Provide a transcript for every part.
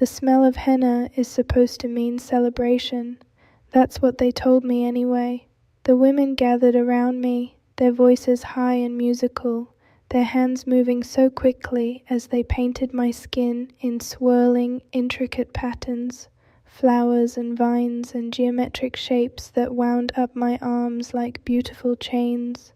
The smell of henna is supposed to mean celebration. That's what they told me anyway. The women gathered around me, their voices high and musical, their hands moving so quickly as they painted my skin in swirling, intricate patterns, flowers and vines and geometric shapes that wound up my arms like beautiful chains.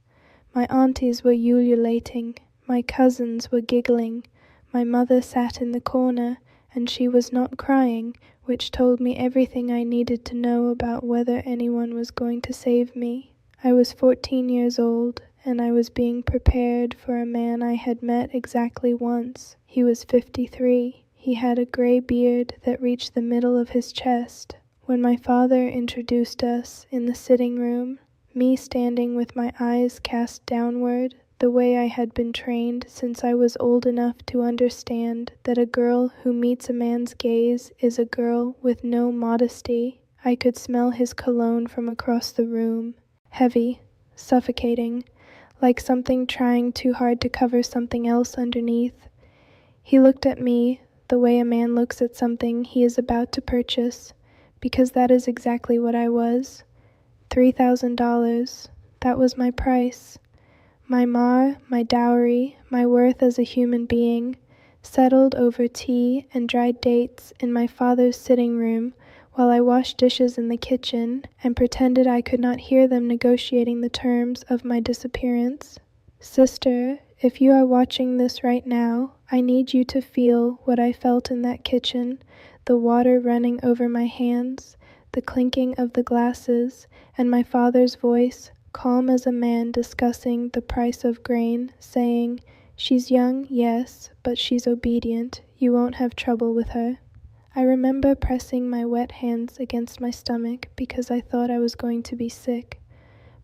My aunties were ululating, my cousins were giggling, my mother sat in the corner, and she was not crying, which told me everything I needed to know about whether anyone was going to save me. I was 14 years old, and I was being prepared for a man I had met exactly once. He was 53. He had a gray beard that reached the middle of his chest. When my father introduced us in the sitting room, me standing with my eyes cast downward, the way I had been trained since I was old enough to understand that a girl who meets a man's gaze is a girl with no modesty, I could smell his cologne from across the room, heavy, suffocating, like something trying too hard to cover something else underneath. He looked at me the way a man looks at something he is about to purchase, because that is exactly what I was. $3,000. That was my price. My mar, my dowry, my worth as a human being, settled over tea and dried dates in my father's sitting room while I washed dishes in the kitchen and pretended I could not hear them negotiating the terms of my disappearance. Sister, if you are watching this right now, I need you to feel what I felt in that kitchen, the water running over my hands, the clinking of the glasses, and my father's voice, calm as a man discussing the price of grain, saying, "She's young, yes, but she's obedient. You won't have trouble with her." I remember pressing my wet hands against my stomach because I thought I was going to be sick.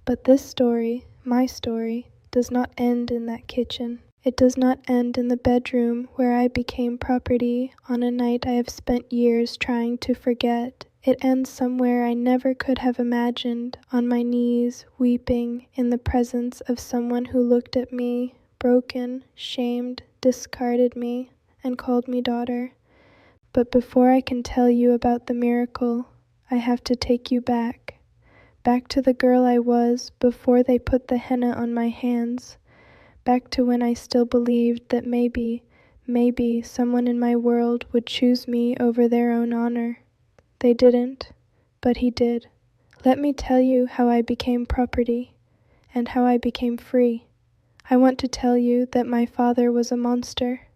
But this story, my story, does not end in that kitchen. It does not end in the bedroom where I became property on a night I have spent years trying to forget. It ends somewhere I never could have imagined, on my knees, weeping, in the presence of someone who looked at me, broken, shamed, discarded me, and called me daughter. But before I can tell you about the miracle, I have to take you back to the girl I was before they put the henna on my hands, back to when I still believed that maybe someone in my world would choose me over their own honor. They didn't, but he did. Let me tell you how I became property, and how I became free. I want to tell you that my father was a monster.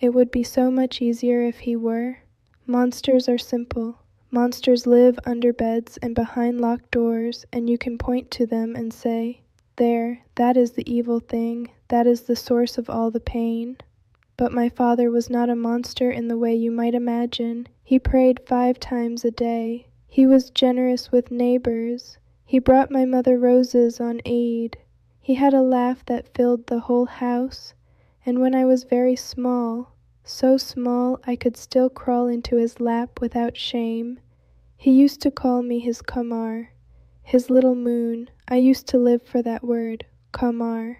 It would be so much easier if he were. Monsters are simple. Monsters live under beds and behind locked doors, and you can point to them and say, "There, that is the evil thing, that is the source of all the pain." But my father was not a monster in the way you might imagine. He prayed 5 times a day. He was generous with neighbors. He brought my mother roses on Eid. He had a laugh that filled the whole house. And when I was very small, so small I could still crawl into his lap without shame, he used to call me his Kamar, his little moon. I used to live for that word, Kamar.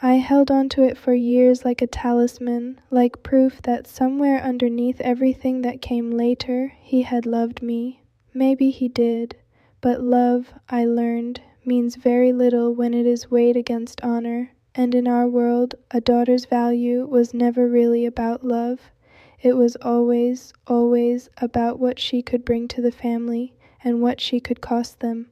I held on to it for years like a talisman, like proof that somewhere underneath everything that came later, he had loved me. Maybe he did, but love, I learned, means very little when it is weighed against honor, and in our world, a daughter's value was never really about love. It was always about what she could bring to the family and what she could cost them.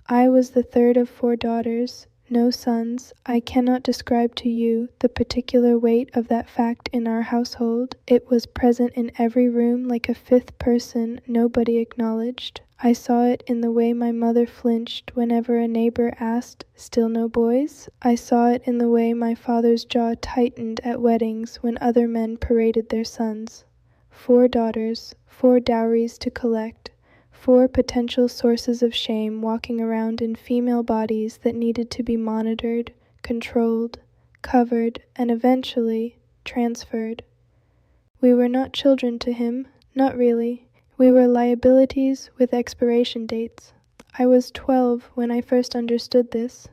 I was the third of 4 daughters. No sons. I cannot describe to you the particular weight of that fact in our household. It was present in every room like a 5th person nobody acknowledged. I saw it in the way my mother flinched whenever a neighbor asked, "Still no boys?" I saw it in the way my father's jaw tightened at weddings when other men paraded their sons. 4 daughters, 4 dowries to collect. 4 potential sources of shame walking around in female bodies that needed to be monitored, controlled, covered, and eventually transferred. We were not children to him, not really. We were liabilities with expiration dates. I was 12 when I first understood this.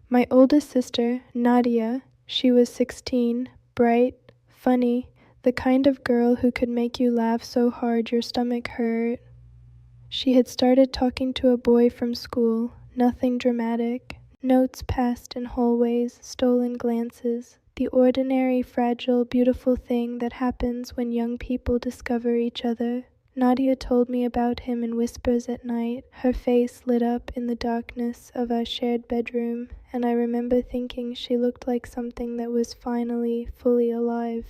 My oldest sister, Nadia, she was 16, bright, funny, The kind of girl who could make you laugh so hard your stomach hurt. She had started talking to a boy from school, nothing dramatic. Notes passed in hallways, stolen glances, the ordinary, fragile, beautiful thing that happens when young people discover each other. Nadia told me about him in whispers at night, her face lit up in the darkness of our shared bedroom, and I remember thinking she looked like something that was finally fully alive.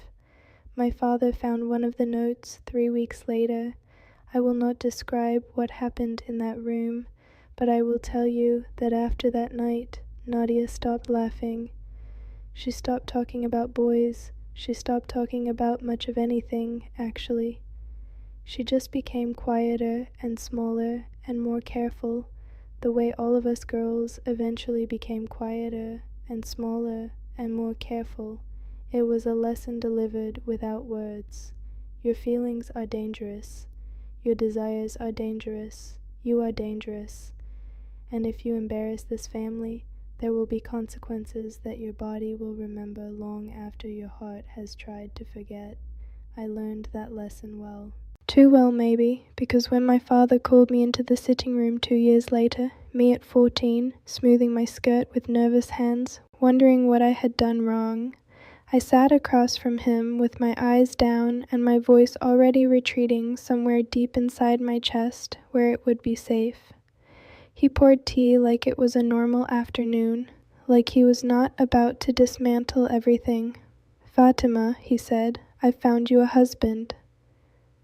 My father found one of the notes 3 weeks later. I will not describe what happened in that room, but I will tell you that after that night, Nadia stopped laughing. She stopped talking about boys. She stopped talking about much of anything, actually. She just became quieter and smaller and more careful, the way all of us girls eventually became quieter and smaller and more careful. It was a lesson delivered without words. Your feelings are dangerous. Your desires are dangerous. You are dangerous. And if you embarrass this family, there will be consequences that your body will remember long after your heart has tried to forget. I learned that lesson well. Too well, maybe, because when my father called me into the sitting room 2 years later, me at 14, smoothing my skirt with nervous hands, wondering what I had done wrong, I sat across from him with my eyes down and my voice already retreating somewhere deep inside my chest where it would be safe. He poured tea like it was a normal afternoon, like he was not about to dismantle everything. "Fatima," he said, "I've found you a husband."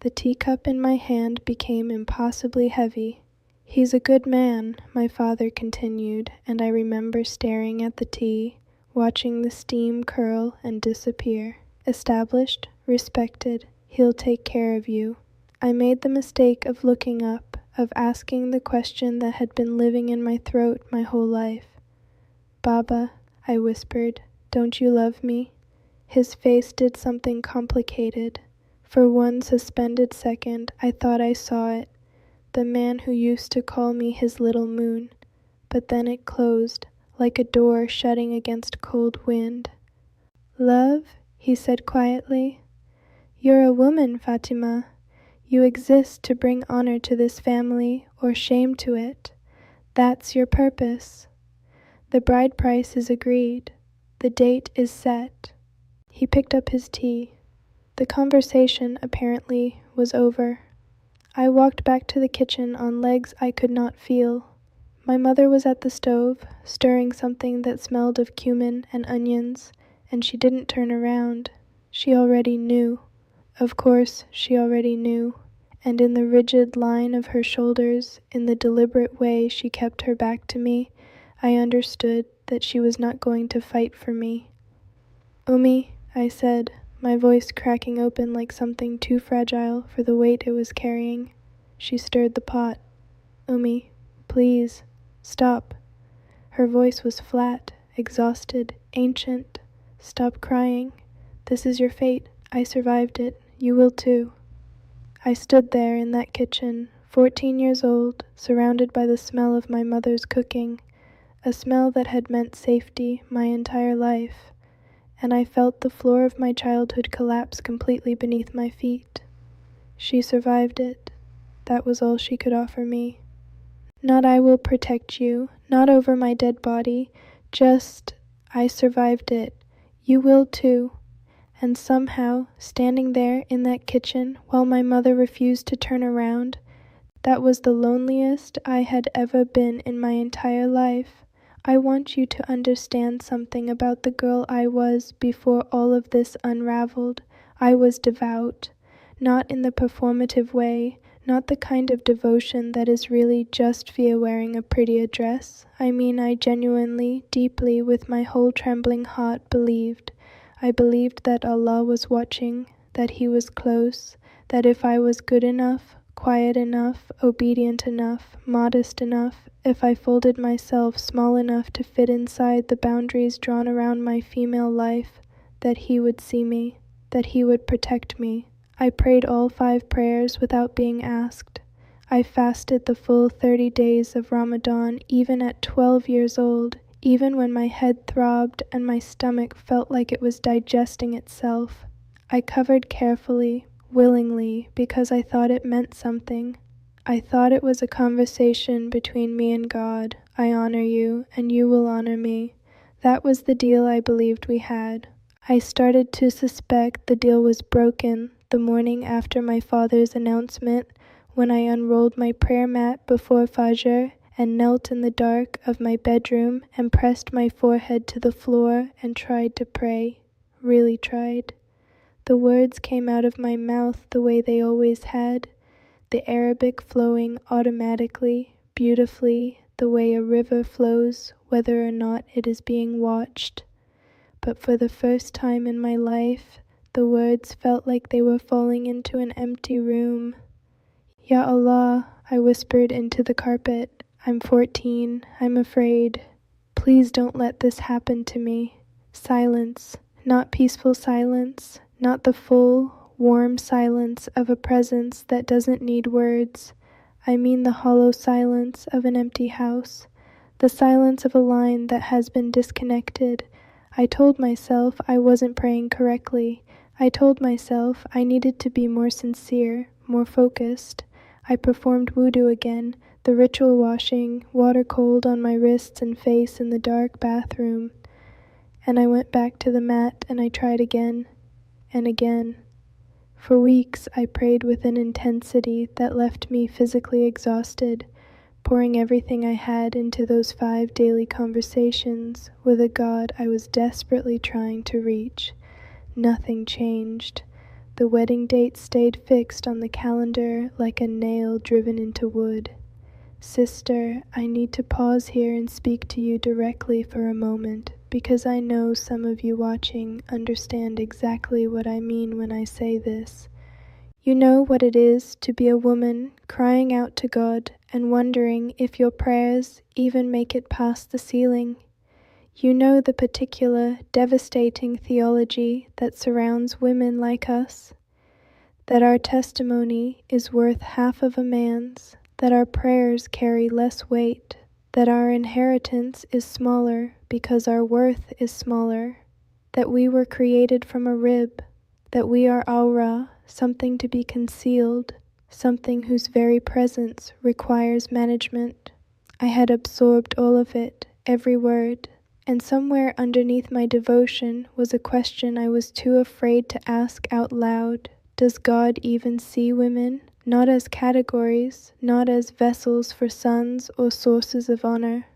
The teacup in my hand became impossibly heavy. "He's a good man," my father continued, and I remember staring at the tea, watching the steam curl and disappear. "Established, respected, he'll take care of you." I made the mistake of looking up, of asking the question that had been living in my throat my whole life. "Baba," I whispered, "don't you love me?" His face did something complicated. For one suspended second, I thought I saw it, the man who used to call me his little moon. But then it closed, like a door shutting against cold wind. "Love?" he said quietly. "You're a woman, Fatima. You exist to bring honor to this family or shame to it. That's your purpose. The bride price is agreed. The date is set." He picked up his tea. The conversation, apparently, was over. I walked back to the kitchen on legs I could not feel. My mother was at the stove, stirring something that smelled of cumin and onions, and she didn't turn around. She already knew. Of course, she already knew. And in the rigid line of her shoulders, in the deliberate way she kept her back to me, I understood that she was not going to fight for me. "Umi," I said, my voice cracking open like something too fragile for the weight it was carrying. She stirred the pot. "Umi, please, stop." Her voice was flat, exhausted, ancient. "Stop crying. This is your fate. I survived it. You will too." I stood there in that kitchen, 14 years old, surrounded by the smell of my mother's cooking, a smell that had meant safety my entire life, and I felt the floor of my childhood collapse completely beneath my feet. She survived it. That was all she could offer me. Not "I will protect you," not over my dead body, just "I survived it. You will too." And somehow, standing there in that kitchen while my mother refused to turn around, that was the loneliest I had ever been in my entire life. I want you to understand something about the girl I was before all of this unraveled. I was devout, not in the performative way, not the kind of devotion that is really just via wearing a prettier dress. I mean, I genuinely, deeply, with my whole trembling heart believed. I believed that Allah was watching, that He was close, that if I was good enough, quiet enough, obedient enough, modest enough, if I folded myself small enough to fit inside the boundaries drawn around my female life, that He would see me, that He would protect me. I prayed all 5 prayers without being asked. I fasted the full 30 days of Ramadan even at 12 years old, even when my head throbbed and my stomach felt like it was digesting itself. I covered carefully, willingly, because I thought it meant something. I thought it was a conversation between me and God. I honor you, and you will honor me. That was the deal I believed we had. I started to suspect the deal was broken the morning after my father's announcement, when I unrolled my prayer mat before Fajr and knelt in the dark of my bedroom and pressed my forehead to the floor and tried to pray. Really tried. The words came out of my mouth the way they always had, the Arabic flowing automatically, beautifully, the way a river flows whether or not it is being watched. But for the first time in my life, the words felt like they were falling into an empty room. Ya Allah, I whispered into the carpet. I'm 14. I'm afraid. Please don't let this happen to me. Silence. Not peaceful silence. Not the full, warm silence of a presence that doesn't need words. I mean the hollow silence of an empty house. The silence of a line that has been disconnected. I told myself I wasn't praying correctly. I told myself I needed to be more sincere, more focused. I performed wudu again, the ritual washing, water cold on my wrists and face in the dark bathroom. And I went back to the mat and I tried again and again. For weeks I prayed with an intensity that left me physically exhausted, pouring everything I had into those 5 daily conversations with a God I was desperately trying to reach. Nothing changed. The wedding date stayed fixed on the calendar like a nail driven into wood. Sister, I need to pause here and speak to you directly for a moment, because I know some of you watching understand exactly what I mean when I say this. You know what it is to be a woman crying out to God and wondering if your prayers even make it past the ceiling. You know the particular devastating theology that surrounds women like us, that our testimony is worth half of a man's, that our prayers carry less weight, that our inheritance is smaller because our worth is smaller, that we were created from a rib, that we are aura, something to be concealed, something whose very presence requires management. I had absorbed all of it, every word, and somewhere underneath my devotion was a question I was too afraid to ask out loud. Does God even see women? Not as categories, not as vessels for sons or sources of honor,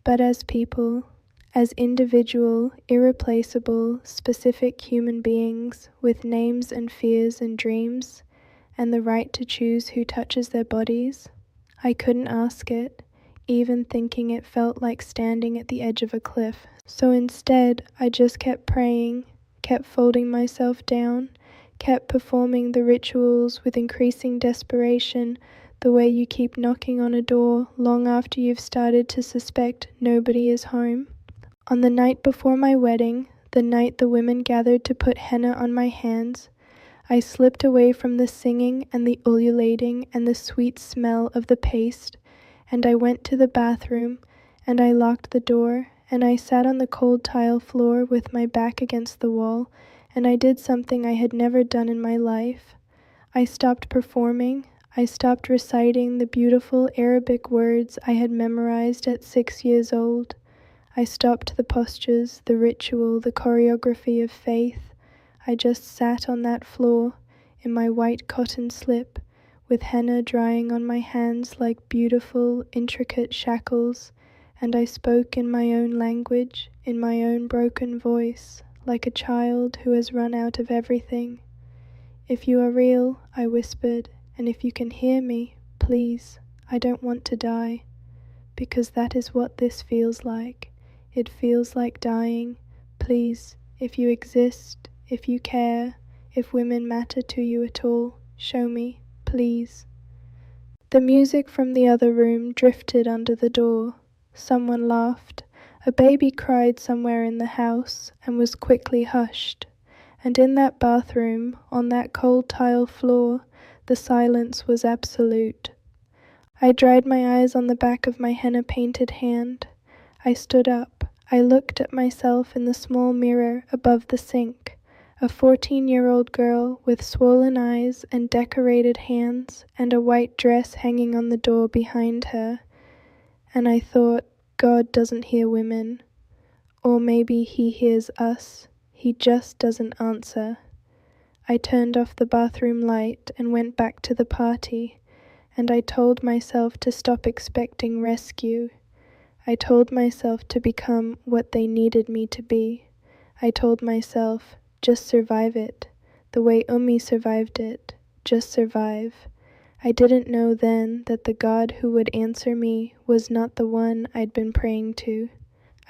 but as people, as individual, irreplaceable, specific human beings with names and fears and dreams, and the right to choose who touches their bodies. I couldn't ask it, even thinking it felt like standing at the edge of a cliff. So instead, I just kept praying, kept folding myself down, kept performing the rituals with increasing desperation, the way you keep knocking on a door long after you've started to suspect nobody is home. On the night before my wedding, the night the women gathered to put henna on my hands, I slipped away from the singing and the ululating and the sweet smell of the paste, and I went to the bathroom, and I locked the door, and I sat on the cold tile floor with my back against the wall, and I did something I had never done in my life. I stopped performing. I stopped reciting the beautiful Arabic words I had memorized at 6 years old. I stopped the postures, the ritual, the choreography of faith. I just sat on that floor in my white cotton slip, with henna drying on my hands like beautiful, intricate shackles, and I spoke in my own language, in my own broken voice, like a child who has run out of everything. If you are real, I whispered, and if you can hear me, please, I don't want to die, because that is what this feels like. It feels like dying. Please, if you exist, if you care, if women matter to you at all, show me, please. The music from the other room drifted under the door. Someone laughed. A baby cried somewhere in the house and was quickly hushed. And in that bathroom, on that cold tile floor, the silence was absolute. I dried my eyes on the back of my henna-painted hand. I stood up. I looked at myself in the small mirror above the sink, a 14-year-old girl with swollen eyes and decorated hands and a white dress hanging on the door behind her, and I thought, God doesn't hear women. Or maybe he hears us, he just doesn't answer. I turned off the bathroom light and went back to the party, and I told myself to stop expecting rescue. I told myself to become what they needed me to be. I told myself, just survive it, the way Ummi survived it, just survive. I didn't know then that the God who would answer me was not the one I'd been praying to.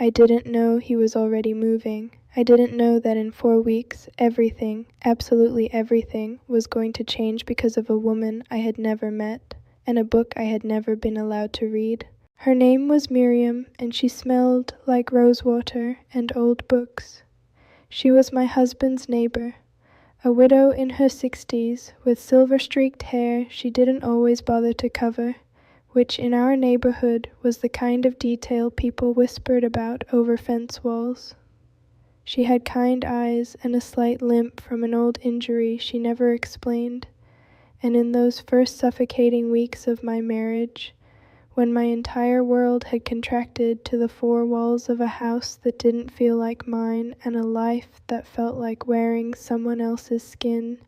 I didn't know he was already moving. I didn't know that in 4 weeks, everything, absolutely everything, was going to change because of a woman I had never met, and a book I had never been allowed to read. Her name was Miriam, and she smelled like rosewater and old books. She was my husband's neighbor, a widow in her 60s, with silver-streaked hair she didn't always bother to cover, which in our neighborhood was the kind of detail people whispered about over fence walls. She had kind eyes and a slight limp from an old injury she never explained, and in those first suffocating weeks of my marriage, when my entire world had contracted to the 4 walls of a house that didn't feel like mine and a life that felt like wearing someone else's skin,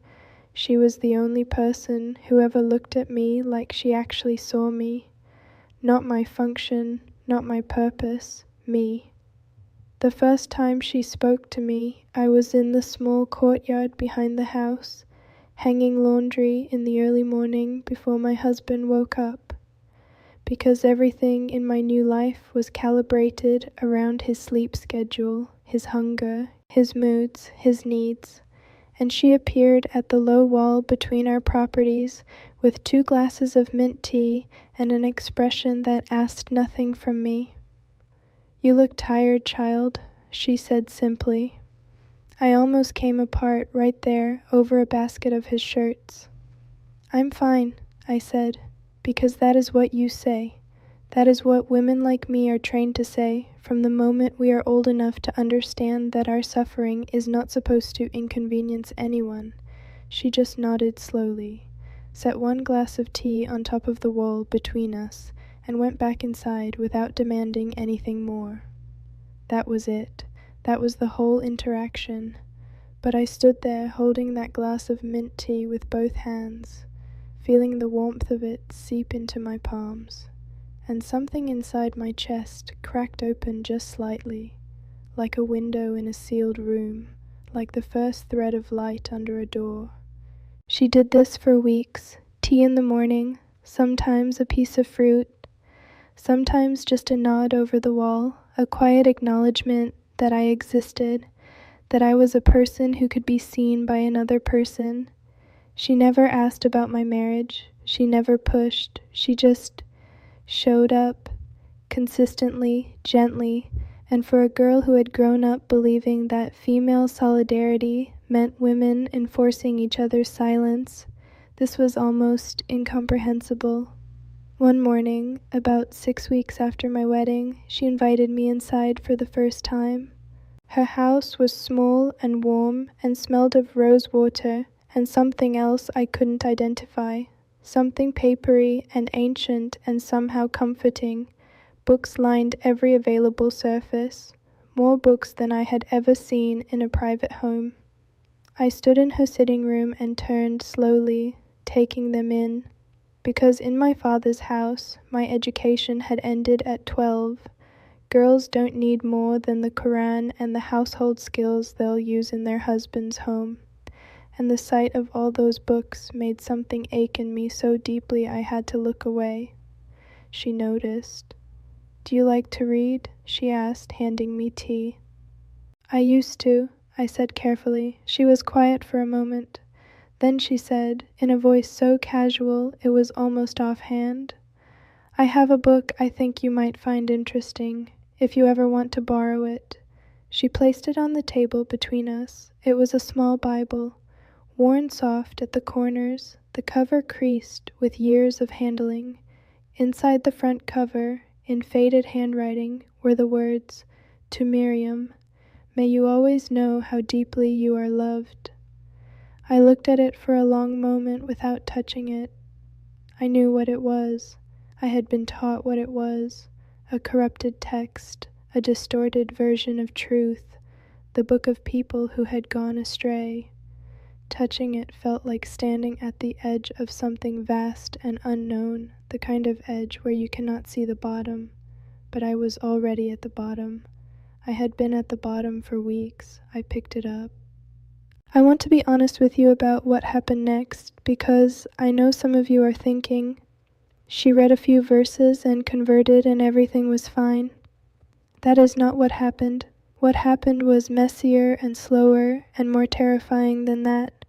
she was the only person who ever looked at me like she actually saw me. Not my function, not my purpose, me. The first time she spoke to me, I was in the small courtyard behind the house, hanging laundry in the early morning before my husband woke up, because everything in my new life was calibrated around his sleep schedule, his hunger, his moods, his needs. And she appeared at the low wall between our properties with 2 glasses of mint tea and an expression that asked nothing from me. "You look tired, child," she said simply. I almost came apart right there over a basket of his shirts. "I'm fine," I said, "because that is what you say. That is what women like me are trained to say from the moment we are old enough to understand that our suffering is not supposed to inconvenience anyone." She just nodded slowly, set 1 glass of tea on top of the wall between us, and went back inside without demanding anything more. That was it. That was the whole interaction. But I stood there holding that glass of mint tea with both hands, feeling the warmth of it seep into my palms. And something inside my chest cracked open just slightly, like a window in a sealed room, like the first thread of light under a door. She did this for weeks, tea in the morning, sometimes a piece of fruit, sometimes just a nod over the wall, a quiet acknowledgement that I existed, that I was a person who could be seen by another person. She never asked about my marriage, she never pushed, she just showed up, consistently, gently, and for a girl who had grown up believing that female solidarity meant women enforcing each other's silence, this was almost incomprehensible. One morning, about 6 weeks after my wedding, she invited me inside for the first time. Her house was small and warm and smelled of rose water and something else I couldn't identify. Something papery and ancient and somehow comforting. Books lined every available surface, more books than I had ever seen in a private home. I stood in her sitting room and turned slowly, taking them in, because in my father's house, my education had ended at 12. Girls don't need more than the Quran and the household skills they'll use in their husband's home. And the sight of all those books made something ache in me so deeply I had to look away. She noticed. "Do you like to read?" she asked, handing me tea. "I used to," I said carefully. She was quiet for a moment. Then she said, in a voice so casual it was almost offhand, "I have a book I think you might find interesting, if you ever want to borrow it." She placed it on the table between us. It was a small Bible, worn soft at the corners, the cover creased with years of handling. Inside the front cover, in faded handwriting, were the words, "To Miriam." May you always know how deeply you are loved. I looked at it for a long moment without touching it. I knew what it was. I had been taught what it was. A corrupted text, a distorted version of truth, the book of people who had gone astray. Touching it felt like standing at the edge of something vast and unknown, the kind of edge where you cannot see the bottom. But I was already at the bottom. I had been at the bottom for weeks. I picked it up. I want to be honest with you about what happened next, because I know some of you are thinking, she read a few verses and converted and everything was fine. That is not what happened. What happened was messier and slower and more terrifying than that.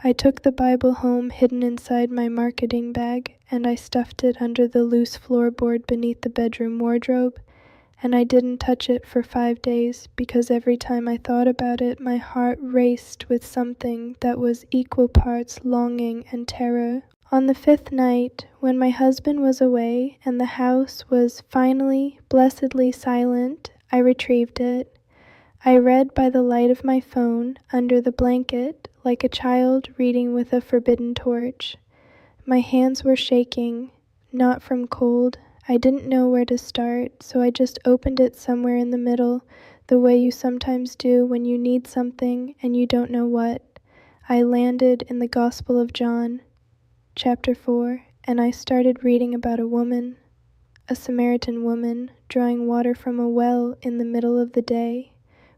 I took the Bible home hidden inside my marketing bag, and I stuffed it under the loose floorboard beneath the bedroom wardrobe, and I didn't touch it for 5 days because every time I thought about it, my heart raced with something that was equal parts longing and terror. On the 5th night, when my husband was away and the house was finally, blessedly silent, I retrieved it. I read by the light of my phone, under the blanket, like a child reading with a forbidden torch. My hands were shaking, not from cold. I didn't know where to start, so I just opened it somewhere in the middle, the way you sometimes do when you need something and you don't know what. I landed in the Gospel of John, chapter 4, and I started reading about a woman, a Samaritan woman, drawing water from a well in the middle of the day,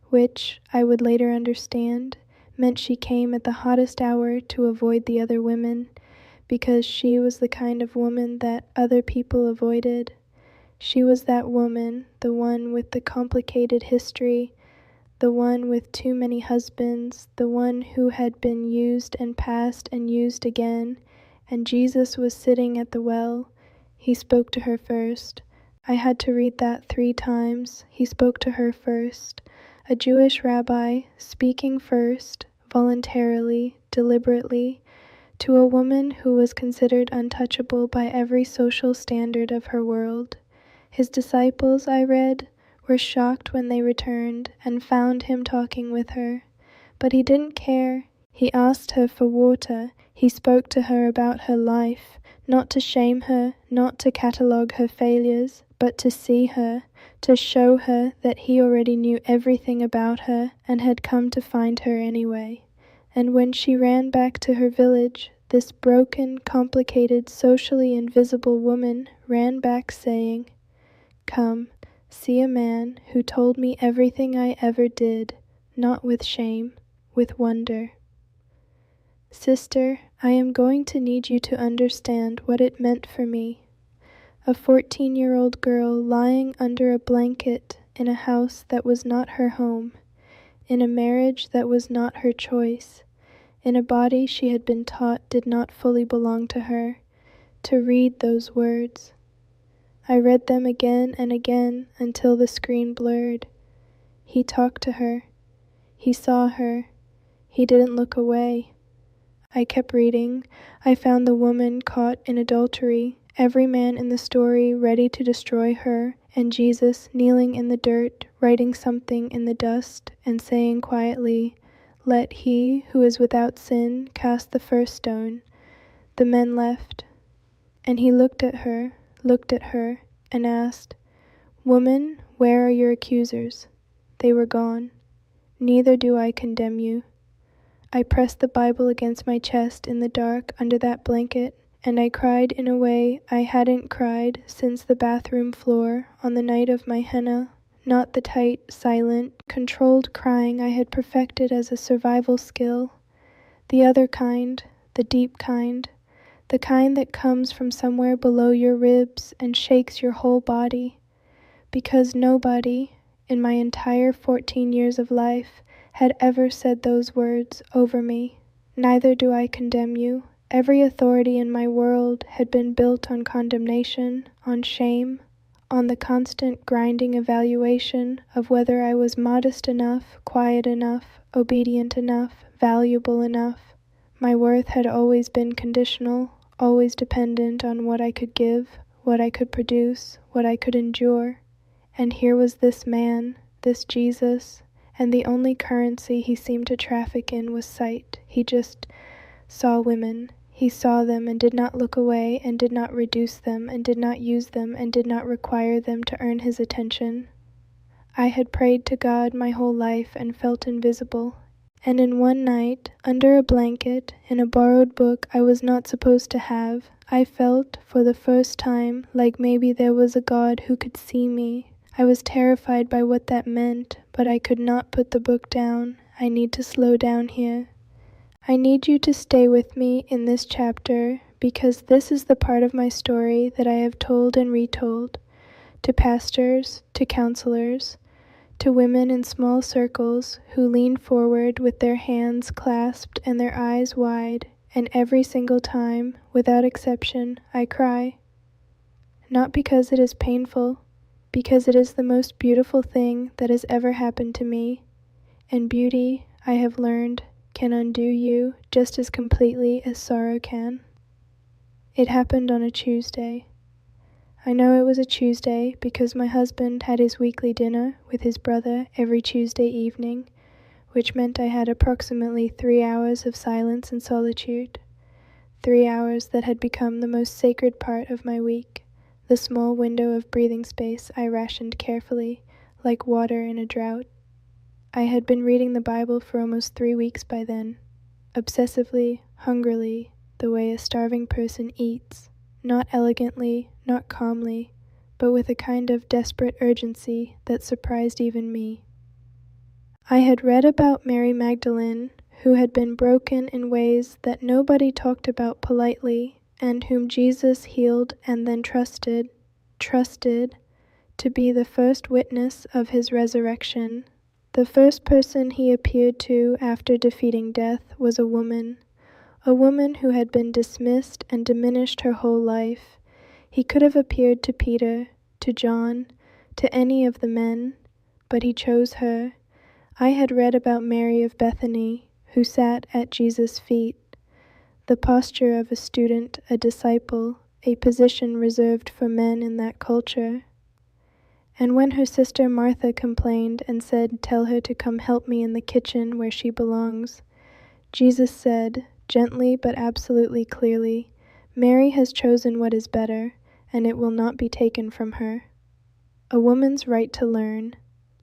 which, I would later understand, meant she came at the hottest hour to avoid the other women, because she was the kind of woman that other people avoided. She was that woman, the one with the complicated history, the one with too many husbands, the one who had been used and passed and used again, and Jesus was sitting at the well. He spoke to her first. I had to read that 3 times. He spoke to her first. A Jewish rabbi speaking first, voluntarily, deliberately, to a woman who was considered untouchable by every social standard of her world. His disciples, I read, were shocked when they returned and found him talking with her. But he didn't care. He asked her for water. He spoke to her about her life, not to shame her, not to catalogue her failures, but to see her, to show her that he already knew everything about her and had come to find her anyway. And when she ran back to her village, this broken, complicated, socially invisible woman ran back saying, "Come, see a man who told me everything I ever did, not with shame, with wonder." Sister, I am going to need you to understand what it meant for me. A 14-year-old girl lying under a blanket in a house that was not her home, in a marriage that was not her choice, in a body she had been taught did not fully belong to her, to read those words. I read them again and again until the screen blurred. He talked to her. He saw her. He didn't look away. I kept reading. I found the woman caught in adultery, every man in the story ready to destroy her, and Jesus kneeling in the dirt, writing something in the dust, and saying quietly, "Let he who is without sin cast the first stone." The men left, and he looked at her, and asked, "Woman, where are your accusers?" They were gone. "Neither do I condemn you." I pressed the Bible against my chest in the dark under that blanket, and I cried in a way I hadn't cried since the bathroom floor on the night of my henna, not the tight, silent, controlled crying I had perfected as a survival skill. The other kind, the deep kind, the kind that comes from somewhere below your ribs and shakes your whole body. Because nobody, in my entire 14 years of life, had ever said those words over me. Neither do I condemn you. Every authority in my world had been built on condemnation, on shame, on the constant grinding evaluation of whether I was modest enough, quiet enough, obedient enough, valuable enough. My worth had always been conditional, always dependent on what I could give, what I could produce, what I could endure. And here was this man, this Jesus, and the only currency he seemed to traffic in was sight. He just saw women. He saw them and did not look away, and did not reduce them, and did not use them, and did not require them to earn his attention. I had prayed to God my whole life and felt invisible. And in one night, under a blanket, in a borrowed book I was not supposed to have, I felt, for the first time, like maybe there was a God who could see me. I was terrified by what that meant, but I could not put the book down. I need to slow down here. I need you to stay with me in this chapter, because this is the part of my story that I have told and retold, to pastors, to counselors, to women in small circles who lean forward with their hands clasped and their eyes wide, and every single time, without exception, I cry. Not because it is painful, because it is the most beautiful thing that has ever happened to me, and beauty, I have learned, can undo you just as completely as sorrow can. It happened on a Tuesday. I know it was a Tuesday because my husband had his weekly dinner with his brother every Tuesday evening, which meant I had approximately 3 hours of silence and solitude, 3 hours that had become the most sacred part of my week, the small window of breathing space I rationed carefully, like water in a drought. I had been reading the Bible for almost 3 weeks by then, obsessively, hungrily, the way a starving person eats. Not elegantly, not calmly, but with a kind of desperate urgency that surprised even me. I had read about Mary Magdalene, who had been broken in ways that nobody talked about politely, and whom Jesus healed and then trusted to be the first witness of his resurrection. The first person he appeared to after defeating death was a woman who had been dismissed and diminished her whole life. He could have appeared to Peter, to John, to any of the men, but he chose her. I had read about Mary of Bethany, who sat at Jesus' feet, the posture of a student, a disciple, a position reserved for men in that culture. And when her sister Martha complained and said, "Tell her to come help me in the kitchen where she belongs," Jesus said, gently but absolutely clearly, "Mary has chosen what is better, and it will not be taken from her." A woman's right to learn,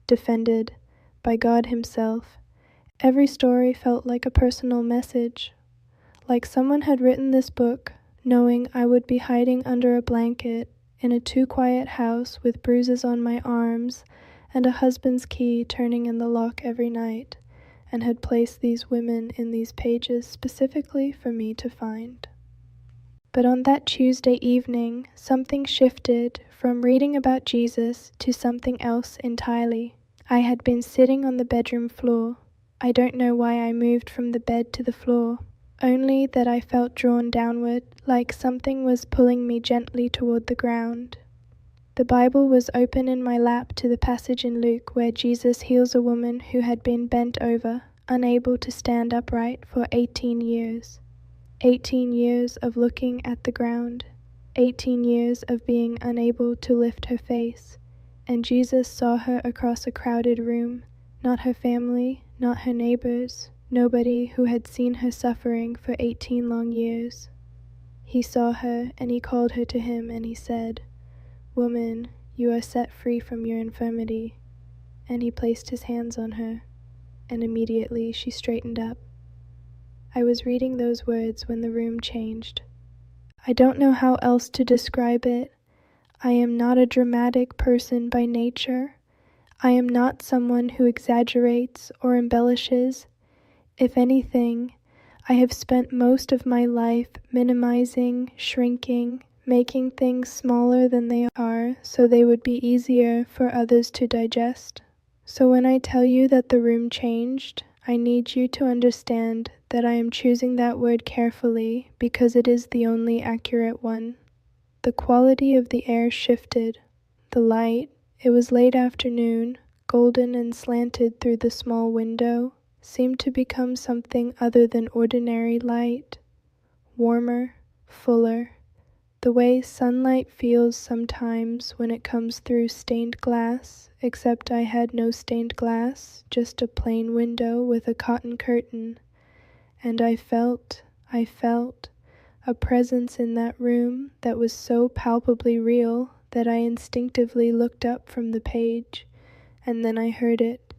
defended by God himself. Every story felt like a personal message, like someone had written this book, knowing I would be hiding under a blanket in a too-quiet house with bruises on my arms and a husband's key turning in the lock every night, and had placed these women in these pages specifically for me to find. But on that Tuesday evening, something shifted from reading about Jesus to something else entirely. I had been sitting on the bedroom floor. I don't know why I moved from the bed to the floor, only that I felt drawn downward, like something was pulling me gently toward the ground. The Bible was open in my lap to the passage in Luke where Jesus heals a woman who had been bent over, unable to stand upright for 18 years. 18 years of looking at the ground, 18 years of being unable to lift her face, and Jesus saw her across a crowded room, not her family, not her neighbors, nobody who had seen her suffering for 18 long years. He saw her, and he called her to him, and he said, "Woman, you are set free from your infirmity." And he placed his hands on her, and immediately she straightened up. I was reading those words when the room changed. I don't know how else to describe it. I am not a dramatic person by nature. I am not someone who exaggerates or embellishes. If anything, I have spent most of my life minimizing, shrinking, making things smaller than they are so they would be easier for others to digest. So when I tell you that the room changed, I need you to understand that I am choosing that word carefully because it is the only accurate one. The quality of the air shifted. The light, it was late afternoon, golden and slanted through the small window, seemed to become something other than ordinary light, warmer, fuller, the way sunlight feels sometimes when it comes through stained glass, except I had no stained glass, just a plain window with a cotton curtain. And I felt a presence in that room that was so palpably real that I instinctively looked up from the page, and then I heard it.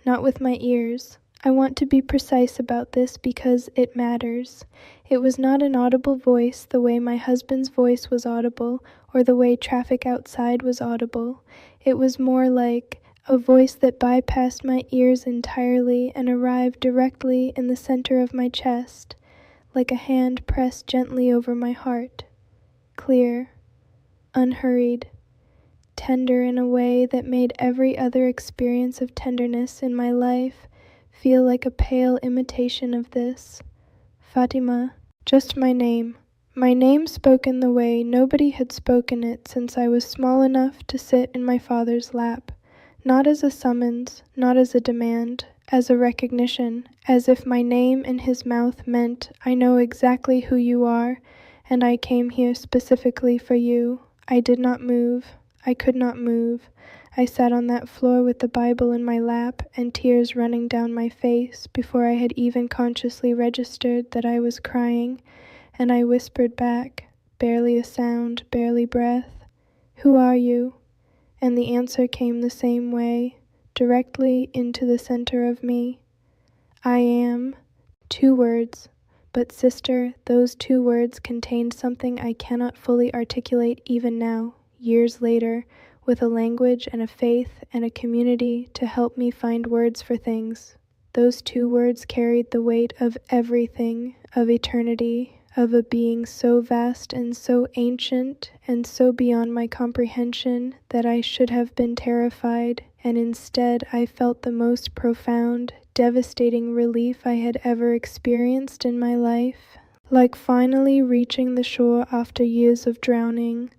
Not with my ears. I want to be precise about this because it matters. It was not an audible voice the way my husband's voice was audible or the way traffic outside was audible. It was more like a voice that bypassed my ears entirely and arrived directly in the center of my chest, like a hand pressed gently over my heart. Clear, unhurried, tender in a way that made every other experience of tenderness in my life feel like a pale imitation of this. Fatima, just my name. My name spoken the way nobody had spoken it since I was small enough to sit in my father's lap. Not as a summons, not as a demand, as a recognition, as if my name in his mouth meant I know exactly who you are, and I came here specifically for you. I did not move. I could not move. I sat on that floor with the Bible in my lap and tears running down my face before I had even consciously registered that I was crying, and I whispered back, barely a sound, barely breath, "Who are you?" And the answer came the same way, directly into the center of me. I am. 2 words. But sister, those 2 words contained something I cannot fully articulate even now, years later, with a language and a faith and a community to help me find words for things. Those 2 words carried the weight of everything, of eternity, of a being so vast and so ancient and so beyond my comprehension that I should have been terrified, and instead I felt the most profound, devastating relief I had ever experienced in my life, like finally reaching the shore after years of drowning,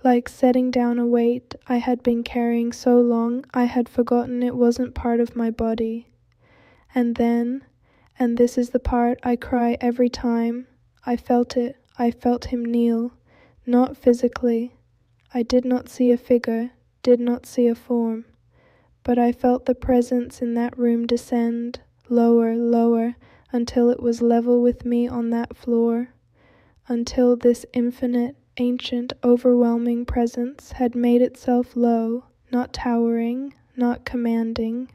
like setting down a weight I had been carrying so long I had forgotten it wasn't part of my body. And then, and this is the part I cry every time, I felt it. I felt him kneel, not physically. I did not see a figure, did not see a form, but I felt the presence in that room descend, lower, lower, until it was level with me on that floor, until this infinite, ancient, overwhelming presence had made itself low, not towering, not commanding,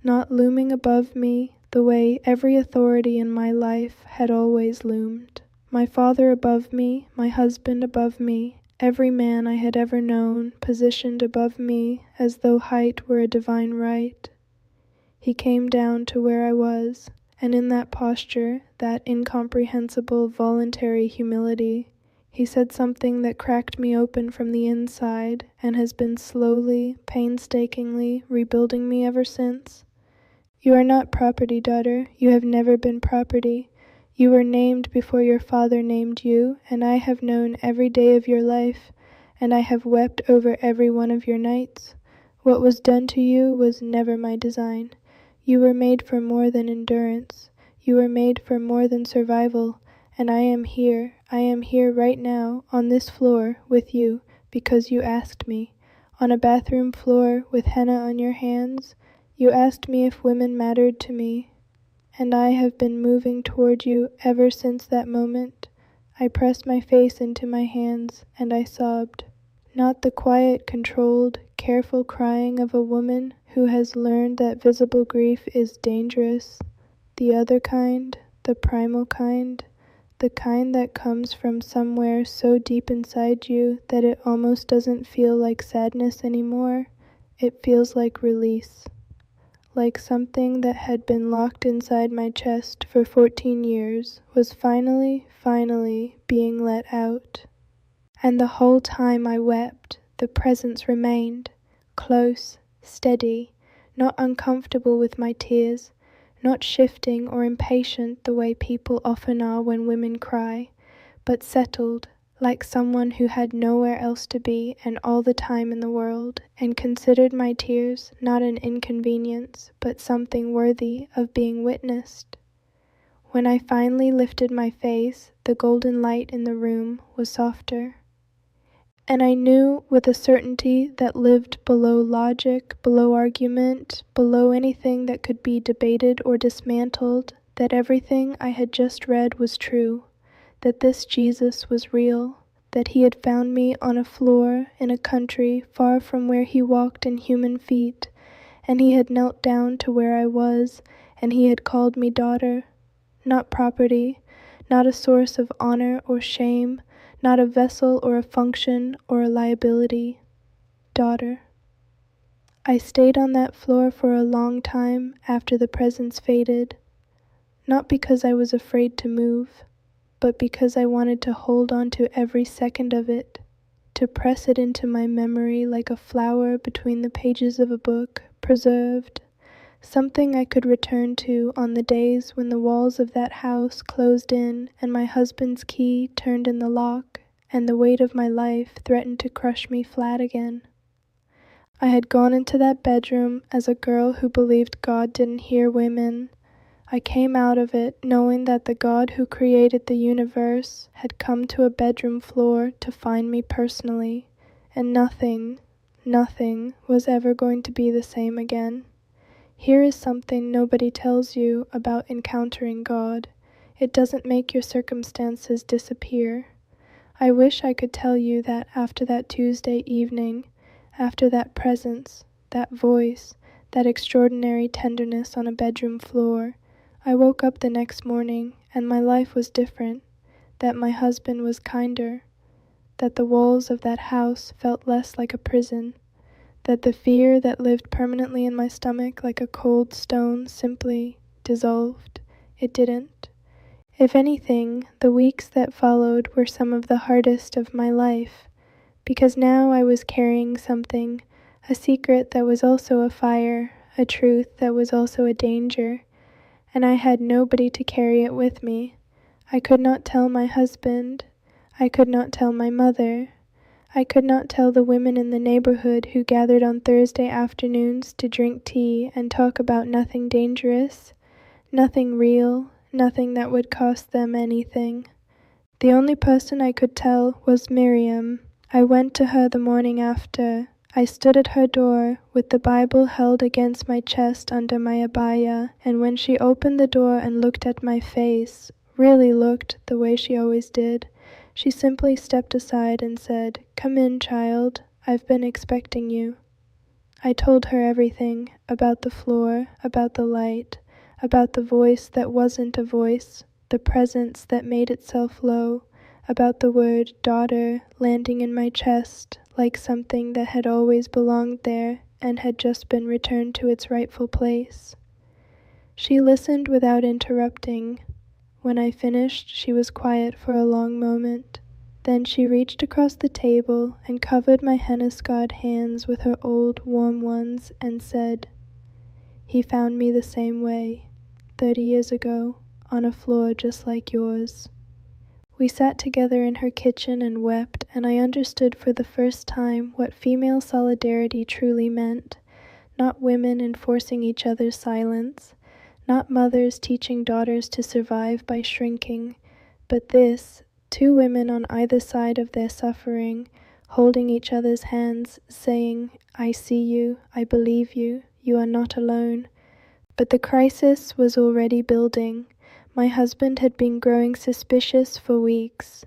not looming above me the way every authority in my life had always loomed. My father above me, my husband above me, every man I had ever known positioned above me as though height were a divine right. He came down to where I was, and in that posture, that incomprehensible voluntary humility, he said something that cracked me open from the inside and has been slowly, painstakingly rebuilding me ever since. You are not property, daughter. You have never been property. You were named before your father named you, and I have known every day of your life, and I have wept over every one of your nights. What was done to you was never my design. You were made for more than endurance. You were made for more than survival, and I am here right now, on this floor, with you, because you asked me. On a bathroom floor with henna on your hands, you asked me if women mattered to me, and I have been moving toward you ever since that moment. I pressed my face into my hands, and I sobbed. Not the quiet, controlled, careful crying of a woman who has learned that visible grief is dangerous. The other kind, the primal kind, the kind that comes from somewhere so deep inside you that it almost doesn't feel like sadness anymore. It feels like release. Like something that had been locked inside my chest for 14 years was finally being let out. And the whole time I wept, the presence remained, close, steady, not uncomfortable with my tears, not shifting or impatient the way people often are when women cry, but settled, like someone who had nowhere else to be and all the time in the world, and considered my tears not an inconvenience, but something worthy of being witnessed. When I finally lifted my face, the golden light in the room was softer. And I knew with a certainty that lived below logic, below argument, below anything that could be debated or dismantled, that everything I had just read was true, that this Jesus was real, that he had found me on a floor in a country far from where he walked in human feet, and he had knelt down to where I was, and he had called me daughter, not property, not a source of honor or shame, not a vessel or a function or a liability. Daughter. I stayed on that floor for a long time after the presence faded, not because I was afraid to move, but because I wanted to hold on to every second of it, to press it into my memory like a flower between the pages of a book, preserved, something I could return to on the days when the walls of that house closed in and my husband's key turned in the lock and the weight of my life threatened to crush me flat again. I had gone into that bedroom as a girl who believed God didn't hear women. I came out of it knowing that the God who created the universe had come to a bedroom floor to find me personally, and nothing was ever going to be the same again. Here is something nobody tells you about encountering God. It doesn't make your circumstances disappear. I wish I could tell you that after that Tuesday evening, after that presence, that voice, that extraordinary tenderness on a bedroom floor, I woke up the next morning and my life was different, that my husband was kinder, that the walls of that house felt less like a prison, that the fear that lived permanently in my stomach like a cold stone simply dissolved. It didn't. If anything, the weeks that followed were some of the hardest of my life, because now I was carrying something, a secret that was also a fire, a truth that was also a danger, and I had nobody to carry it with me. I could not tell my husband. I could not tell my mother. I could not tell the women in the neighborhood who gathered on Thursday afternoons to drink tea and talk about nothing dangerous, nothing real, nothing that would cost them anything. The only person I could tell was Miriam. I went to her the morning after. I stood at her door with the Bible held against my chest under my abaya, and when she opened the door and looked at my face, really looked the way she always did, she simply stepped aside and said, "Come in, child. I've been expecting you." I told her everything, about the floor, about the light, about the voice that wasn't a voice, the presence that made itself low, about the word daughter landing in my chest like something that had always belonged there and had just been returned to its rightful place. She listened without interrupting. When I finished, she was quiet for a long moment. Then she reached across the table and covered my henna-scarred hands with her old, warm ones and said, "He found me the same way, 30 years ago, on a floor just like yours." We sat together in her kitchen and wept, and I understood for the first time what female solidarity truly meant, not women enforcing each other's silence, not mothers teaching daughters to survive by shrinking, but this, two women on either side of their suffering, holding each other's hands, saying, "I see you, I believe you, you are not alone." But the crisis was already building. My husband had been growing suspicious for weeks.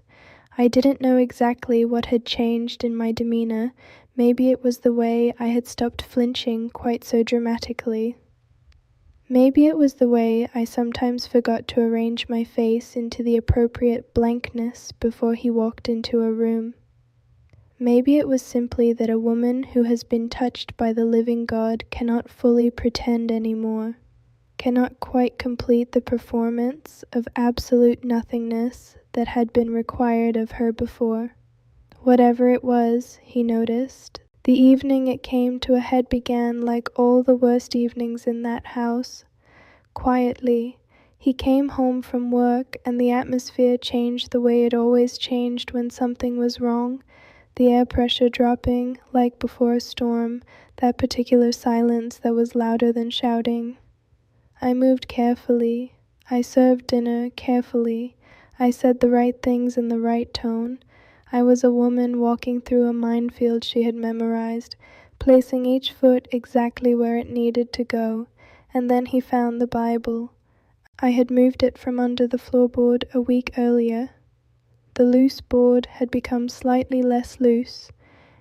I didn't know exactly what had changed in my demeanor. Maybe it was the way I had stopped flinching quite so dramatically. Maybe it was the way I sometimes forgot to arrange my face into the appropriate blankness before he walked into a room. Maybe it was simply that a woman who has been touched by the living God cannot fully pretend anymore, cannot quite complete the performance of absolute nothingness that had been required of her before. Whatever it was, he noticed, the evening it came to a head began like all the worst evenings in that house. Quietly, he came home from work and the atmosphere changed the way it always changed when something was wrong, the air pressure dropping like before a storm, that particular silence that was louder than shouting. I moved carefully. I served dinner carefully. I said the right things in the right tone. I was a woman walking through a minefield she had memorized, placing each foot exactly where it needed to go, and then he found the Bible. I had moved it from under the floorboard a week earlier. The loose board had become slightly less loose,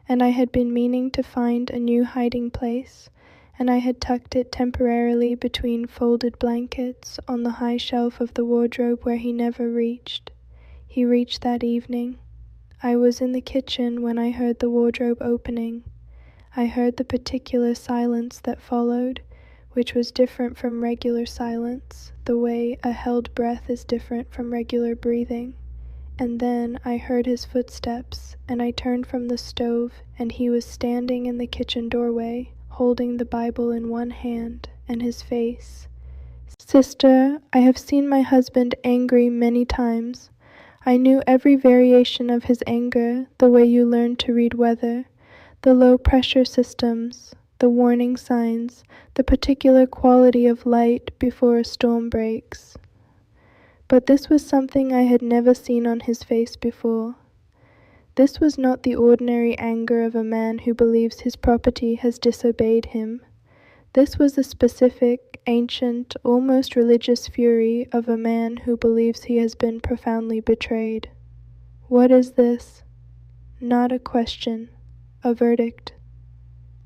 and I had been meaning to find a new hiding place, and I had tucked it temporarily between folded blankets on the high shelf of the wardrobe where he never reached. He reached that evening. I was in the kitchen when I heard the wardrobe opening. I heard the particular silence that followed, which was different from regular silence, the way a held breath is different from regular breathing. And then I heard his footsteps, and I turned from the stove, and he was standing in the kitchen doorway, holding the Bible in one hand, and his face. "Sister, I have seen my husband angry many times. I knew every variation of his anger, the way you learn to read weather, the low-pressure systems, the warning signs, the particular quality of light before a storm breaks. But this was something I had never seen on his face before. This was not the ordinary anger of a man who believes his property has disobeyed him. This was the specific, ancient, almost religious fury of a man who believes he has been profoundly betrayed. What is this? Not a question, a verdict.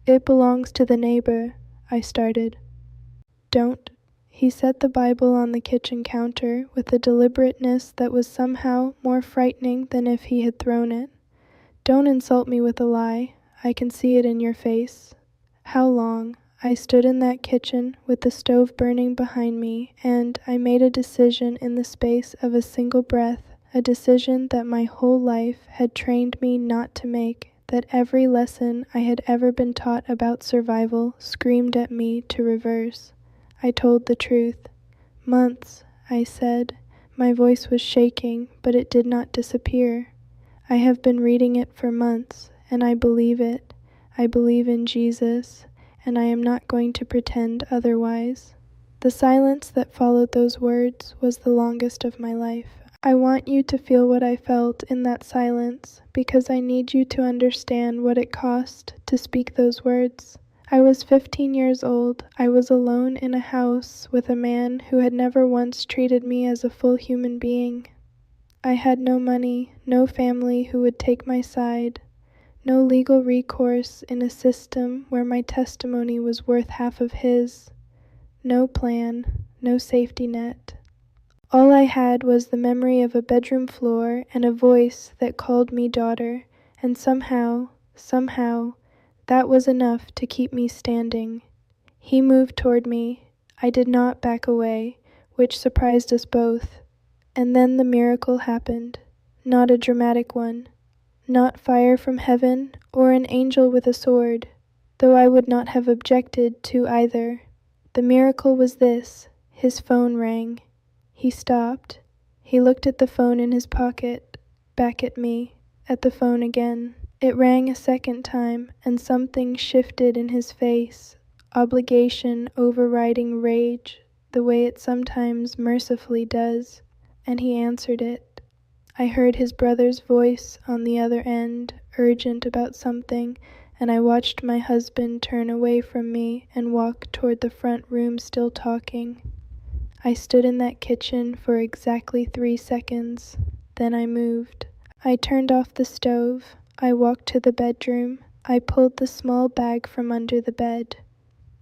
It belongs to the neighbor, I started. Don't. He set the Bible on the kitchen counter with a deliberateness that was somehow more frightening than if he had thrown it. Don't insult me with a lie. I can see it in your face. How long? I stood in that kitchen with the stove burning behind me, and I made a decision in the space of a single breath, a decision that my whole life had trained me not to make, that every lesson I had ever been taught about survival screamed at me to reverse. I told the truth. Months, I said. My voice was shaking, but it did not disappear. I have been reading it for months, and I believe it. I believe in Jesus, and I am not going to pretend otherwise. The silence that followed those words was the longest of my life. I want you to feel what I felt in that silence, because I need you to understand what it cost to speak those words. I was 15 years old. I was alone in a house with a man who had never once treated me as a full human being. I had no money, no family who would take my side, no legal recourse in a system where my testimony was worth half of his, no plan, no safety net. All I had was the memory of a bedroom floor and a voice that called me daughter, and somehow, that was enough to keep me standing. He moved toward me. I did not back away, which surprised us both. And then the miracle happened. Not a dramatic one. Not fire from heaven or an angel with a sword, though I would not have objected to either. The miracle was this. His phone rang. He stopped. He looked at the phone in his pocket, back at me, at the phone again. It rang a second time, and something shifted in his face, obligation overriding rage, the way it sometimes mercifully does, and he answered it. I heard his brother's voice on the other end, urgent about something, and I watched my husband turn away from me and walk toward the front room still talking. I stood in that kitchen for exactly 3 seconds. Then I moved. I turned off the stove. I walked to the bedroom. I pulled the small bag from under the bed,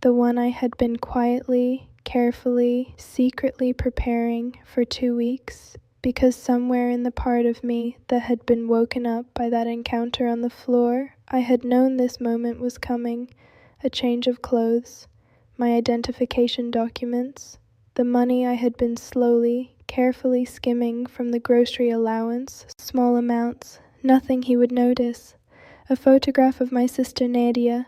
the one I had been quietly, carefully, secretly preparing for 2 weeks, because somewhere in the part of me that had been woken up by that encounter on the floor, I had known this moment was coming, a change of clothes, my identification documents, the money I had been slowly, carefully skimming from the grocery allowance, small amounts, nothing he would notice, a photograph of my sister Nadia,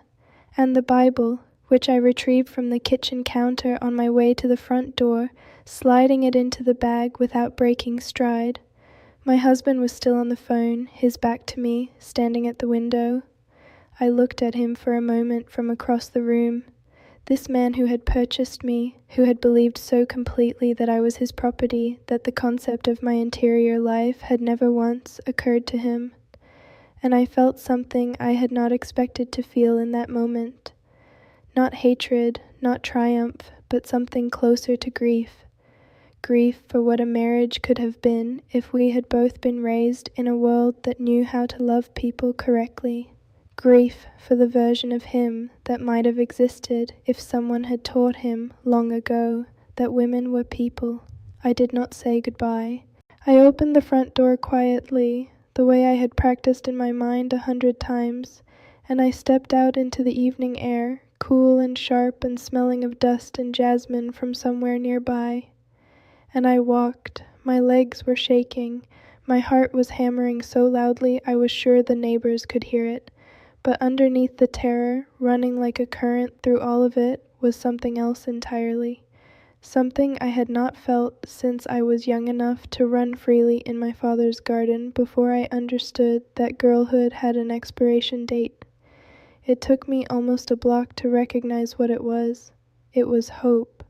and the Bible, which I retrieved from the kitchen counter on my way to the front door, sliding it into the bag without breaking stride. My husband was still on the phone, his back to me, standing at the window. I looked at him for a moment from across the room. This man who had purchased me, who had believed so completely that I was his property that the concept of my interior life had never once occurred to him. and I felt something I had not expected to feel in that moment. Not hatred, not triumph, but something closer to grief. Grief for what a marriage could have been if we had both been raised in a world that knew how to love people correctly. Grief for the version of him that might have existed if someone had taught him long ago that women were people. I did not say goodbye. I opened the front door quietly, the way I had practiced in my mind 100 times, and I stepped out into the evening air, cool and sharp and smelling of dust and jasmine from somewhere nearby. And I walked. My legs were shaking. My heart was hammering so loudly I was sure the neighbors could hear it. But underneath the terror, running like a current through all of it, was something else entirely. Something I had not felt since I was young enough to run freely in my father's garden before I understood that girlhood had an expiration date. It took me almost a block to recognize what it was. It was hope,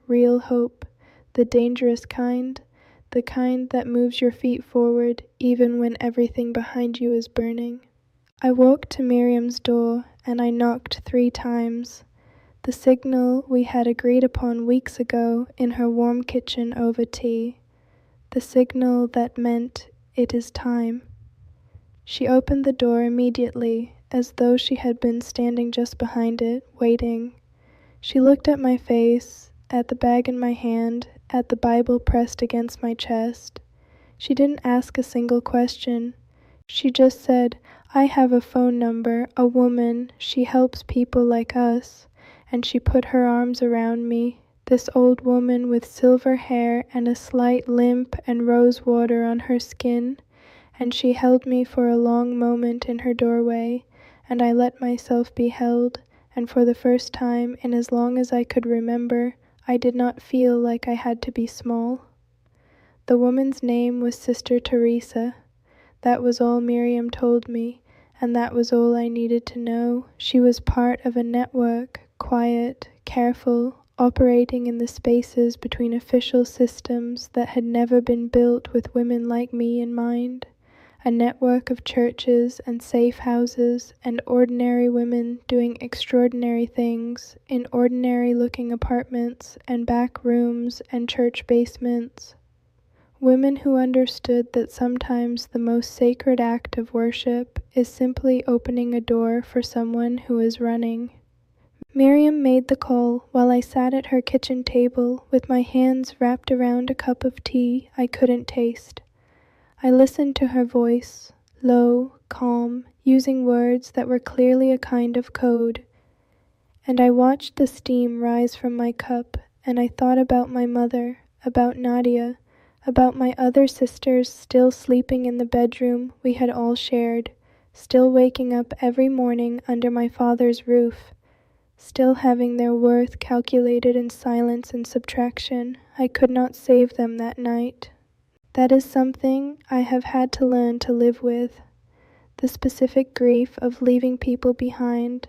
real hope, the dangerous kind, the kind that moves your feet forward even when everything behind you is burning. I walked to Miriam's door and I knocked 3 times. The signal we had agreed upon weeks ago in her warm kitchen over tea. The signal that meant it is time. She opened the door immediately, as though she had been standing just behind it, waiting. She looked at my face, at the bag in my hand, at the Bible pressed against my chest. She didn't ask a single question. She just said, "I have a phone number, a woman, she helps people like us." And she put her arms around me, this old woman with silver hair and a slight limp and rose water on her skin, and she held me for a long moment in her doorway, and I let myself be held, and for the first time in as long as I could remember, I did not feel like I had to be small. The woman's name was Sister Teresa. That was all Miriam told me, and that was all I needed to know. She was part of a network, quiet, careful, operating in the spaces between official systems that had never been built with women like me in mind. A network of churches and safe houses and ordinary women doing extraordinary things in ordinary-looking apartments and back rooms and church basements. Women who understood that sometimes the most sacred act of worship is simply opening a door for someone who is running. Miriam made the call while I sat at her kitchen table with my hands wrapped around a cup of tea I couldn't taste. I listened to her voice, low, calm, using words that were clearly a kind of code. And I watched the steam rise from my cup, and I thought about my mother, about Nadia, about my other sisters still sleeping in the bedroom we had all shared, still waking up every morning under my father's roof, still having their worth calculated in silence and subtraction. I could not save them that night. That is something I have had to learn to live with, the specific grief of leaving people behind.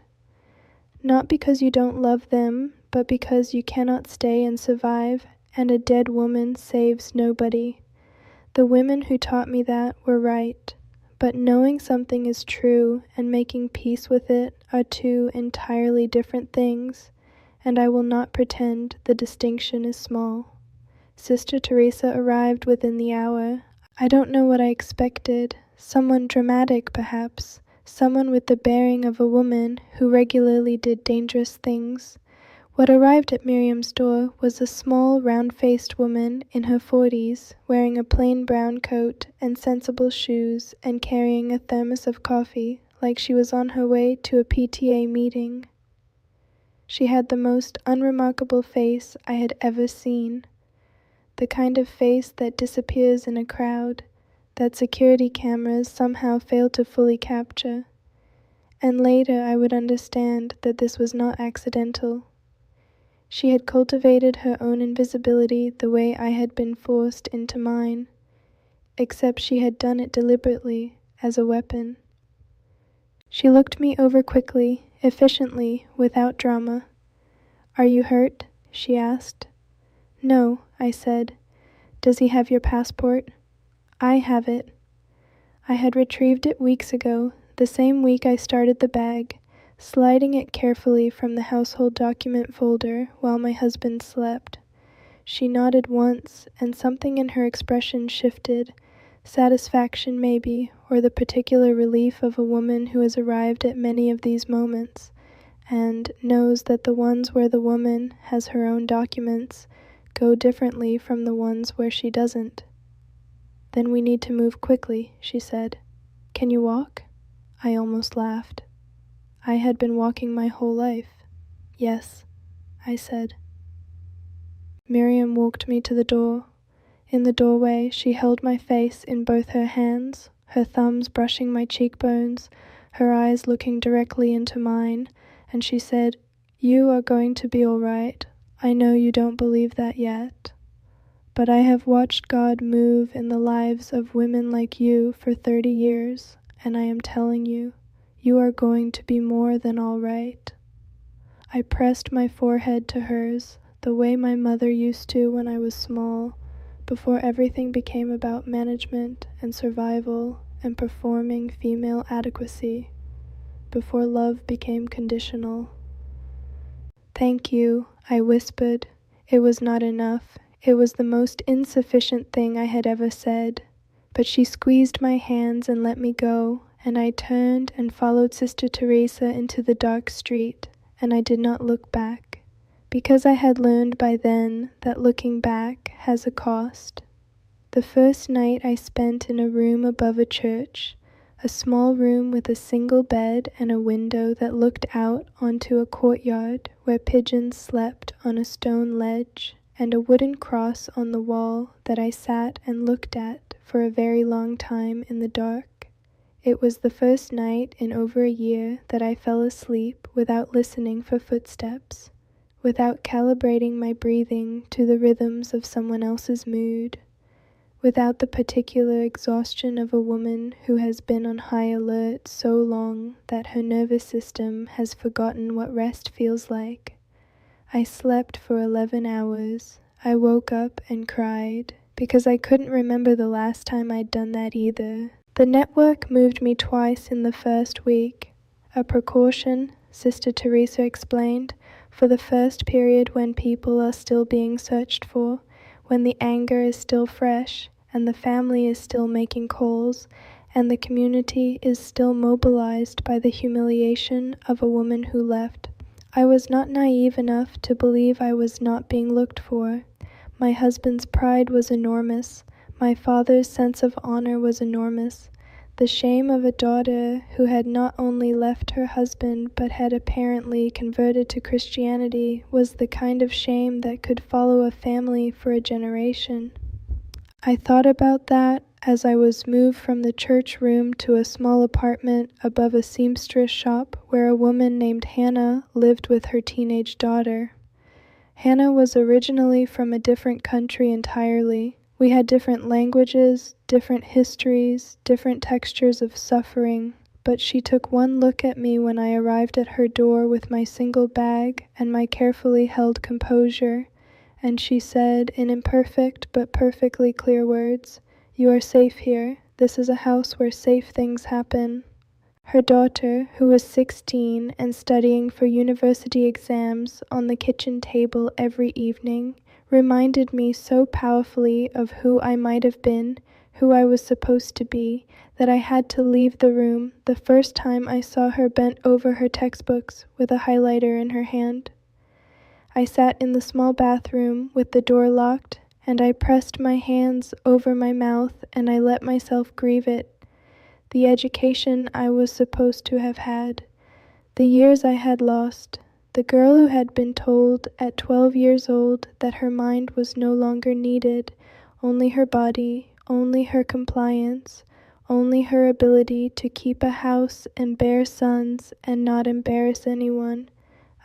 Not because you don't love them, but because you cannot stay and survive, and a dead woman saves nobody. The women who taught me that were right, but knowing something is true and making peace with it are 2 entirely different things, and I will not pretend the distinction is small. Sister Teresa arrived within the hour. I don't know what I expected. Someone dramatic, perhaps. Someone with the bearing of a woman who regularly did dangerous things. What arrived at Miriam's door was a small, round-faced woman in her 40s, wearing a plain brown coat and sensible shoes and carrying a thermos of coffee, like she was on her way to a PTA meeting. She had the most unremarkable face I had ever seen. The kind of face that disappears in a crowd, that security cameras somehow fail to fully capture. And later I would understand that this was not accidental. She had cultivated her own invisibility the way I had been forced into mine, except she had done it deliberately, as a weapon. She looked me over quickly, efficiently, without drama. "Are you hurt?" she asked. "No," I said. "Does he have your passport?" "I have it." I had retrieved it weeks ago, the same week I started the bag, sliding it carefully from the household document folder while my husband slept. She nodded once, and something in her expression shifted, satisfaction maybe, or the particular relief of a woman who has arrived at many of these moments, and knows that the ones where the woman has her own documents go differently from the ones where she doesn't. Then we need to move quickly, she said. Can you walk? I almost laughed. I had been walking my whole life. Yes, I said. Miriam walked me to the door. In the doorway, she held my face in both her hands, her thumbs brushing my cheekbones, her eyes looking directly into mine, and she said, "You are going to be all right. I know you don't believe that yet. But I have watched God move in the lives of women like you for 30 years, and I am telling you, you are going to be more than all right." I pressed my forehead to hers, the way my mother used to when I was small, before everything became about management and survival and performing female adequacy, before love became conditional. "Thank you," I whispered. It was not enough. It was the most insufficient thing I had ever said. But she squeezed my hands and let me go, and I turned and followed Sister Teresa into the dark street, and I did not look back, because I had learned by then that looking back has a cost. The first night I spent in a room above a church, a small room with a single bed and a window that looked out onto a courtyard where pigeons slept on a stone ledge, and a wooden cross on the wall that I sat and looked at for a very long time in the dark. It was the first night in over a year that I fell asleep without listening for footsteps, without calibrating my breathing to the rhythms of someone else's mood, without the particular exhaustion of a woman who has been on high alert so long that her nervous system has forgotten what rest feels like. I slept for 11 hours. I woke up and cried, because I couldn't remember the last time I'd done that either. The network moved me twice in the first week. A precaution, Sister Teresa explained, for the first period when people are still being searched for, when the anger is still fresh, and the family is still making calls, and the community is still mobilized by the humiliation of a woman who left. I was not naive enough to believe I was not being looked for. My husband's pride was enormous. My father's sense of honor was enormous. The shame of a daughter who had not only left her husband but had apparently converted to Christianity was the kind of shame that could follow a family for a generation. I thought about that as I was moved from the church room to a small apartment above a seamstress shop where a woman named Henna lived with her teenage daughter. Henna was originally from a different country entirely. We had different languages, different histories, different textures of suffering, but she took one look at me when I arrived at her door with my single bag and my carefully held composure, and she said in imperfect but perfectly clear words, "You are safe here. This is a house where safe things happen." Her daughter, who was 16 and studying for university exams on the kitchen table every evening, reminded me so powerfully of who I might have been, who I was supposed to be, that I had to leave the room the first time I saw her bent over her textbooks with a highlighter in her hand. I sat in the small bathroom with the door locked, and I pressed my hands over my mouth and I let myself grieve it. The education I was supposed to have had, the years I had lost, the girl who had been told at 12 years old that her mind was no longer needed, only her body, only her compliance, only her ability to keep a house and bear sons and not embarrass anyone.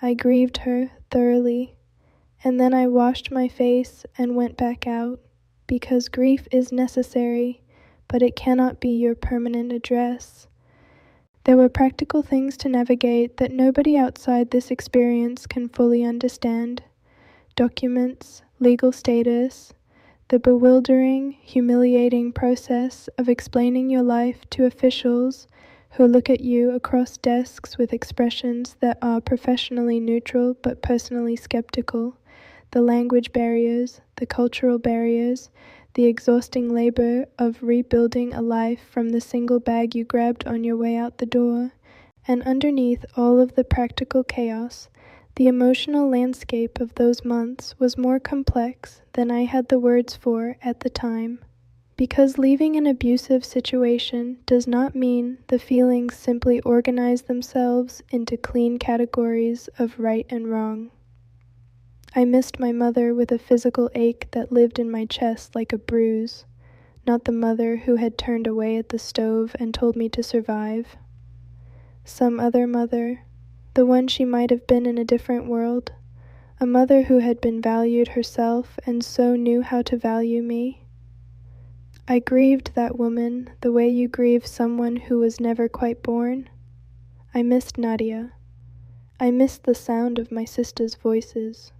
I grieved her thoroughly, and then I washed my face and went back out, because grief is necessary, but it cannot be your permanent address. There were practical things to navigate that nobody outside this experience can fully understand. Documents, legal status, The bewildering, humiliating process of explaining your life to officials who look at you across desks with expressions that are professionally neutral but personally skeptical, the language barriers, the cultural barriers, the exhausting labor of rebuilding a life from the single bag you grabbed on your way out the door, and underneath all of the practical chaos, the emotional landscape of those months was more complex than I had the words for at the time. Because leaving an abusive situation does not mean the feelings simply organize themselves into clean categories of right and wrong. I missed my mother with a physical ache that lived in my chest like a bruise, not the mother who had turned away at the stove and told me to survive. Some other mother, the one she might have been in a different world, a mother who had been valued herself and so knew how to value me. I grieved that woman the way you grieve someone who was never quite born. I missed Nadia. I missed the sound of my sisters' voices.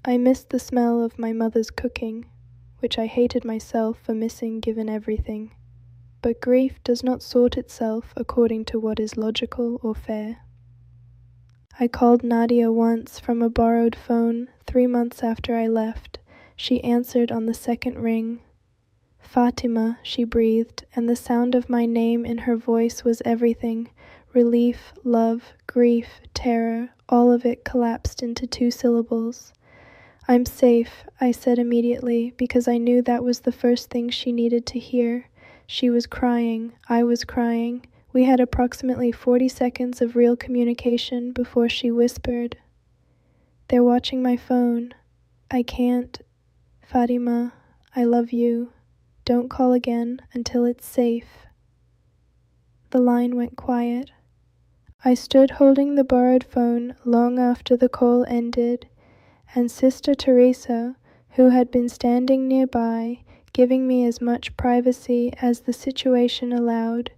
I missed the smell of my mother's cooking, which I hated myself for missing given everything. But grief does not sort itself according to what is logical or fair. I called Nadia once from a borrowed phone 3 months after I left. She answered on the second ring. Fatima, she breathed, and the sound of my name in her voice was everything. Relief, love, grief, terror, all of it collapsed into 2 syllables. I'm safe, I said immediately, because I knew that was the first thing she needed to hear. She was crying, I was crying. We had approximately 40 seconds of real communication before she whispered, "They're watching my phone. I can't. Fatima, I love you. Don't call again until it's safe." The line went quiet. I stood holding the borrowed phone long after the call ended, and Sister Teresa, who had been standing nearby, giving me as much privacy as the situation allowed,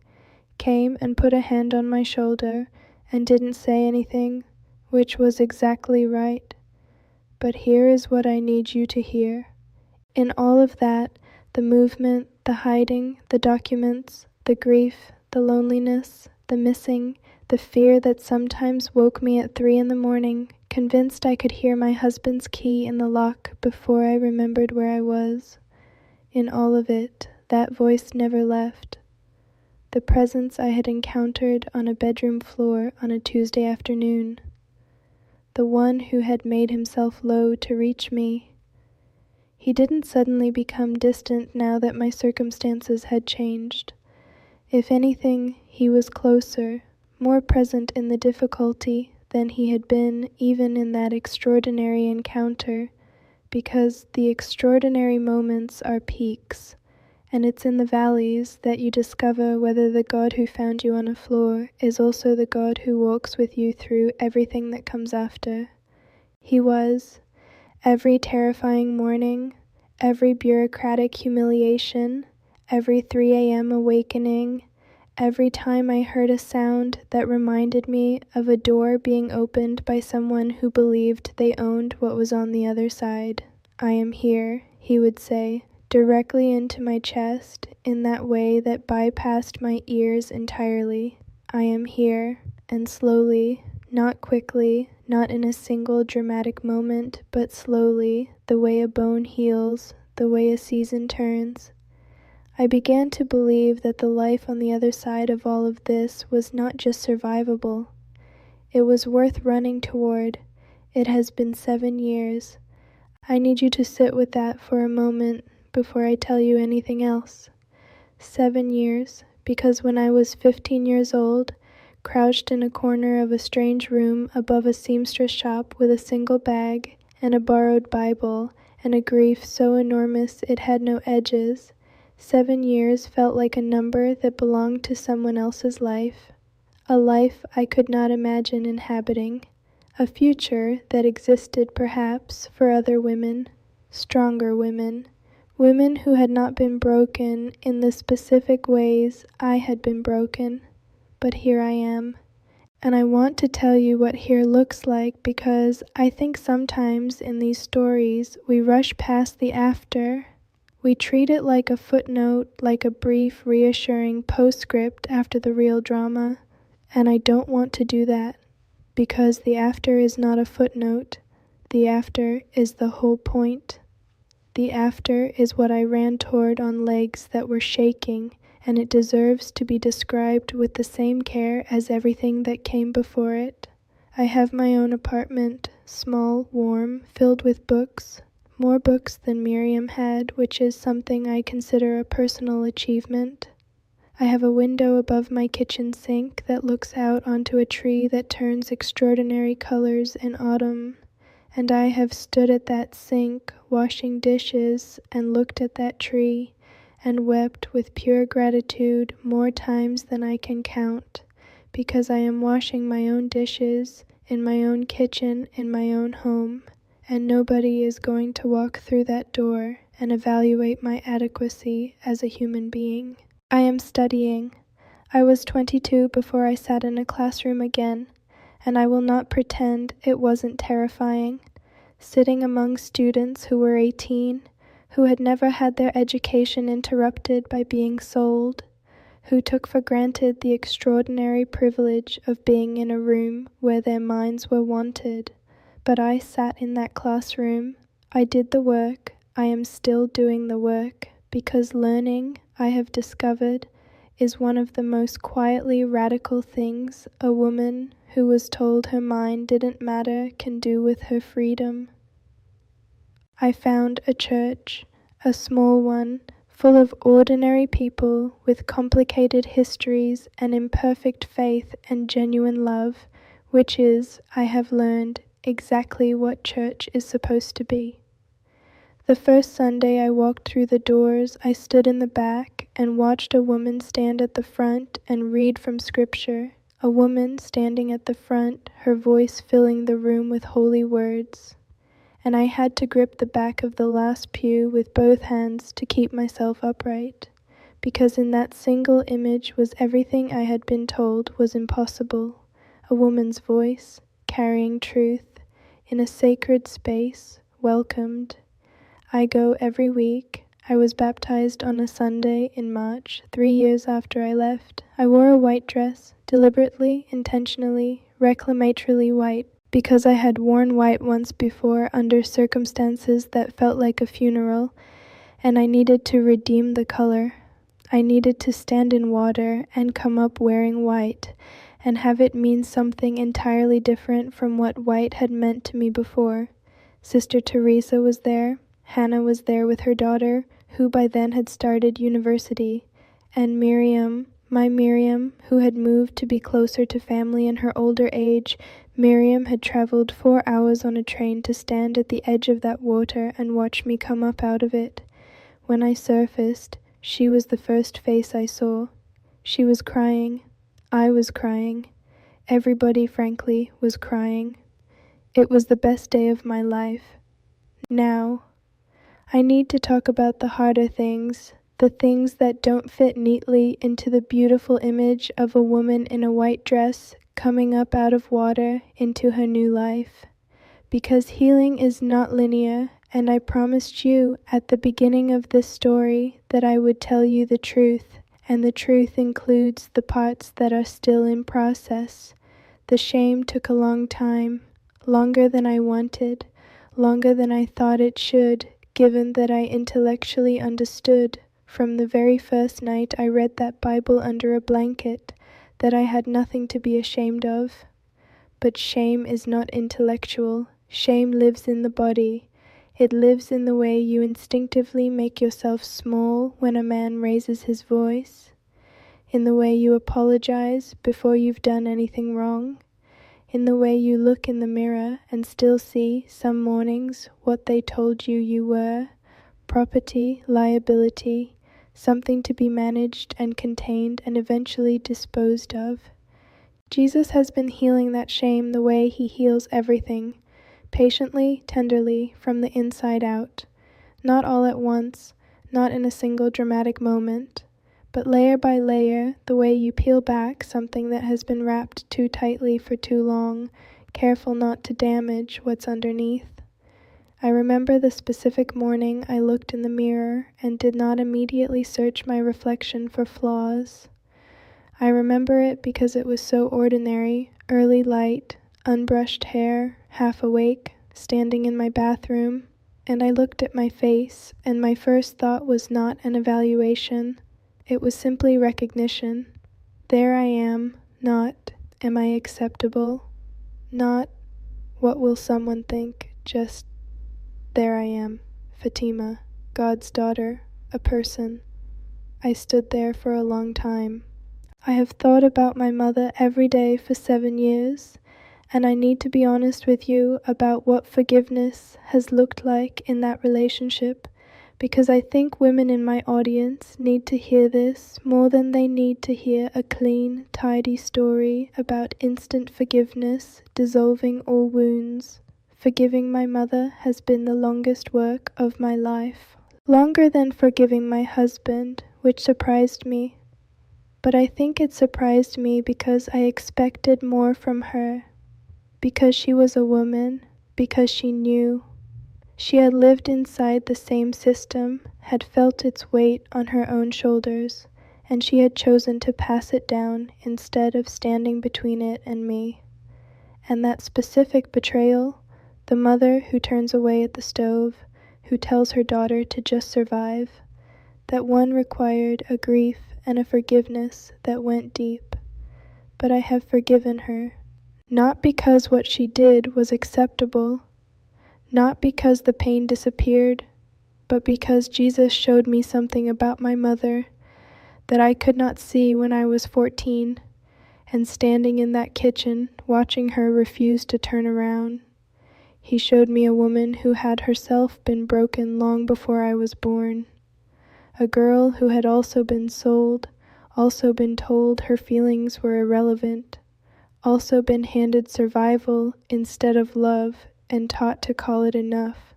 came and put a hand on my shoulder and didn't say anything, which was exactly right. But here is what I need you to hear. In all of that, the movement, the hiding, the documents, the grief, the loneliness, the missing, the fear that sometimes woke me at 3 a.m, convinced I could hear my husband's key in the lock before I remembered where I was. In all of it, that voice never left. The presence I had encountered on a bedroom floor on a Tuesday afternoon. The one who had made himself low to reach me. He didn't suddenly become distant now that my circumstances had changed. If anything, he was closer, more present in the difficulty than he had been even in that extraordinary encounter, because the extraordinary moments are peaks, and it's in the valleys that you discover whether the God who found you on a floor is also the God who walks with you through everything that comes after. He was. Every terrifying morning, every bureaucratic humiliation, every 3 a.m. awakening, every time I heard a sound that reminded me of a door being opened by someone who believed they owned what was on the other side. "I am here," he would say, directly into my chest in that way that bypassed my ears entirely. "I am here," and slowly, not quickly, not in a single dramatic moment, but slowly, the way a bone heals, the way a season turns, I began to believe that the life on the other side of all of this was not just survivable. It was worth running toward. It has been 7 years. I need you to sit with that for a moment before I tell you anything else. 7 years, because when I was 15 years old, crouched in a corner of a strange room above a seamstress shop with a single bag and a borrowed Bible and a grief so enormous it had no edges, 7 years felt like a number that belonged to someone else's life, a life I could not imagine inhabiting, a future that existed perhaps for other women, stronger women, women who had not been broken in the specific ways I had been broken. But here I am, and I want to tell you what here looks like because I think sometimes in these stories we rush past the after We treat it like a footnote, like a brief, reassuring postscript after the real drama, and I don't want to do that, because the after is not a footnote. The after is the whole point. The after is what I ran toward on legs that were shaking, and it deserves to be described with the same care as everything that came before it. I have my own apartment, small, warm, filled with books, more books than Miriam had, which is something I consider a personal achievement. I have a window above my kitchen sink that looks out onto a tree that turns extraordinary colors in autumn, and I have stood at that sink, washing dishes, and looked at that tree, and wept with pure gratitude more times than I can count, because I am washing my own dishes, in my own kitchen, in my own home, and nobody is going to walk through that door and evaluate my adequacy as a human being. I am studying. I was 22 before I sat in a classroom again, and I will not pretend it wasn't terrifying. Sitting among students who were 18, who had never had their education interrupted by being sold, who took for granted the extraordinary privilege of being in a room where their minds were wanted. But I sat in that classroom. I did the work. I am still doing the work, because learning, I have discovered, is one of the most quietly radical things a woman who was told her mind didn't matter can do with her freedom. I found a church, a small one, full of ordinary people with complicated histories and imperfect faith and genuine love, which is, I have learned, exactly what church is supposed to be. The first Sunday I walked through the doors, I stood in the back and watched a woman stand at the front and read from Scripture, a woman standing at the front, her voice filling the room with holy words. And I had to grip the back of the last pew with both hands to keep myself upright, because in that single image was everything I had been told was impossible, a woman's voice, carrying truth, in a sacred space, welcomed. I go every week. I was baptized on a Sunday in March, 3 years after I left. I wore a white dress, deliberately, intentionally, reclamatorily white, because I had worn white once before under circumstances that felt like a funeral, and I needed to redeem the color. I needed to stand in water and come up wearing white, and have it mean something entirely different from what white had meant to me before. Sister Teresa was there. Henna was there with her daughter, who by then had started university, and Miriam, my Miriam, who had moved to be closer to family in her older age. Miriam had traveled 4 hours on a train to stand at the edge of that water and watch me come up out of it. When I surfaced, she was the first face I saw. She was crying. I was crying. Everybody, frankly, was crying. It was the best day of my life. Now, I need to talk about the harder things, the things that don't fit neatly into the beautiful image of a woman in a white dress coming up out of water into her new life. Because healing is not linear, and I promised you at the beginning of this story that I would tell you the truth, and the truth includes the parts that are still in process. The shame took a long time, longer than I wanted, longer than I thought it should, given that I intellectually understood from the very first night I read that Bible under a blanket that I had nothing to be ashamed of. But shame is not intellectual. Shame lives in the body. It lives in the way you instinctively make yourself small when a man raises his voice, in the way you apologize before you've done anything wrong, in the way you look in the mirror and still see, some mornings, what they told you you were, property, liability, something to be managed and contained and eventually disposed of. Jesus has been healing that shame the way he heals everything, patiently, tenderly, from the inside out, not all at once, not in a single dramatic moment, but layer by layer, the way you peel back something that has been wrapped too tightly for too long, careful not to damage what's underneath. I remember the specific morning I looked in the mirror and did not immediately search my reflection for flaws. I remember it because it was so ordinary, early light, unbrushed hair, half awake, standing in my bathroom, and I looked at my face, and my first thought was not an evaluation. It was simply recognition. There I am, not, am I acceptable? Not, what will someone think? Just, there I am, Fatima, God's daughter, a person. I stood there for a long time. I have thought about my mother every day for 7 years, and I need to be honest with you about what forgiveness has looked like in that relationship, because I think women in my audience need to hear this more than they need to hear a clean, tidy story about instant forgiveness dissolving all wounds. Forgiving my mother has been the longest work of my life, longer than forgiving my husband, which surprised me. But I think it surprised me because I expected more from her, because she was a woman, because she knew. She had lived inside the same system, had felt its weight on her own shoulders, and she had chosen to pass it down instead of standing between it and me. And that specific betrayal, the mother who turns away at the stove, who tells her daughter to just survive, that one required a grief and a forgiveness that went deep. But I have forgiven her, not because what she did was acceptable, not because the pain disappeared, but because Jesus showed me something about my mother that I could not see when I was 14, and standing in that kitchen, watching her refuse to turn around. He showed me a woman who had herself been broken long before I was born. A girl who had also been sold, also been told her feelings were irrelevant, also been handed survival instead of love and taught to call it enough.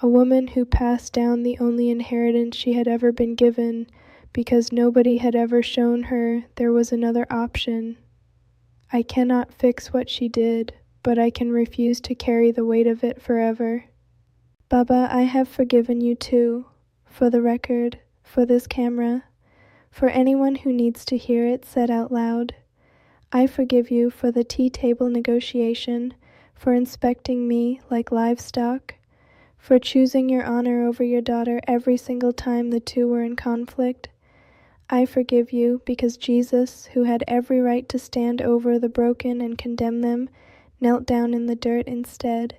A woman who passed down the only inheritance she had ever been given because nobody had ever shown her there was another option. I cannot fix what she did, but I can refuse to carry the weight of it forever. Baba, I have forgiven you too, for the record, for this camera, for anyone who needs to hear it said out loud. I forgive you for the tea table negotiation, for inspecting me like livestock, for choosing your honor over your daughter every single time the two were in conflict. I forgive you because Jesus, who had every right to stand over the broken and condemn them, knelt down in the dirt instead.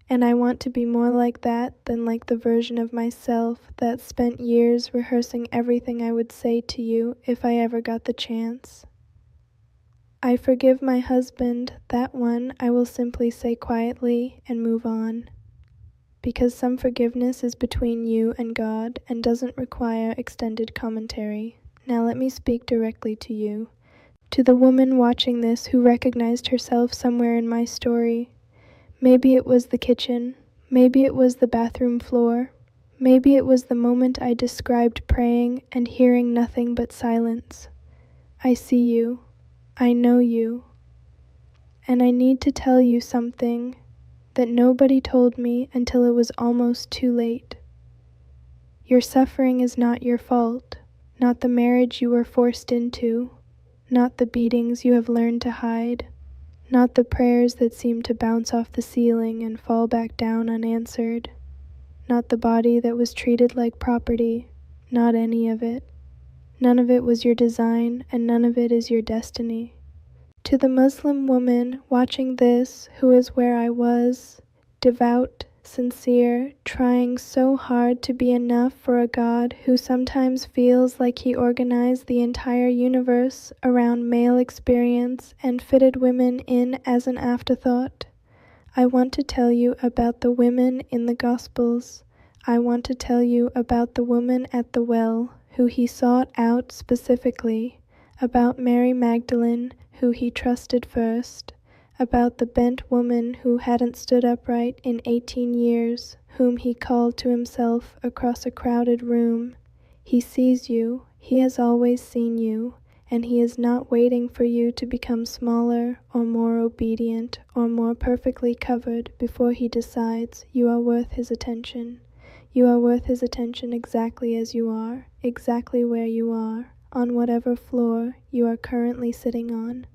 And I want to be more like that than like the version of myself that spent years rehearsing everything I would say to you if I ever got the chance. I forgive my husband, that one I will simply say quietly and move on. Because some forgiveness is between you and God and doesn't require extended commentary. Now let me speak directly to you. To the woman watching this who recognized herself somewhere in my story. Maybe it was the kitchen, maybe it was the bathroom floor, maybe it was the moment I described praying and hearing nothing but silence. I see you, I know you, and I need to tell you something that nobody told me until it was almost too late. Your suffering is not your fault, not the marriage you were forced into, not the beatings you have learned to hide, not the prayers that seem to bounce off the ceiling and fall back down unanswered, not the body that was treated like property, not any of it. None of it was your design, and none of it is your destiny. To the Muslim woman watching this, who is where I was, devout, sincere, trying so hard to be enough for a God who sometimes feels like he organized the entire universe around male experience and fitted women in as an afterthought. I want to tell you about the women in the Gospels. I want to tell you about the woman at the well, who he sought out specifically, about Mary Magdalene, who he trusted first, about the bent woman who hadn't stood upright in 18 years, whom he called to himself across a crowded room. He sees you, he has always seen you, and He is not waiting for you to become smaller or more obedient or more perfectly covered before He decides you are worth His attention. You are worth His attention exactly as you are, exactly where you are, on whatever floor you are currently sitting on.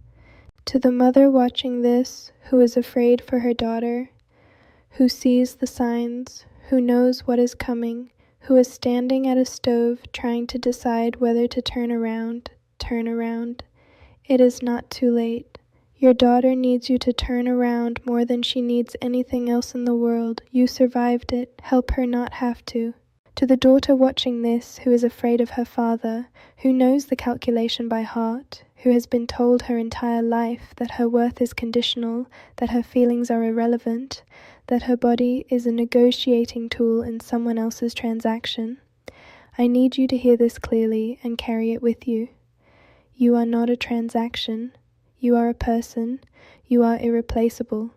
To the mother watching this, who is afraid for her daughter, who sees the signs, who knows what is coming, who is standing at a stove trying to decide whether to turn around. It is not too late. Your daughter needs you to turn around more than she needs anything else in the world. You survived it. Help her not have to. To the daughter watching this, who is afraid of her father, who knows the calculation by heart, who has been told her entire life that her worth is conditional, that her feelings are irrelevant, that her body is a negotiating tool in someone else's transaction, I need you to hear this clearly and carry it with you. You are not a transaction. You are a person. You are irreplaceable.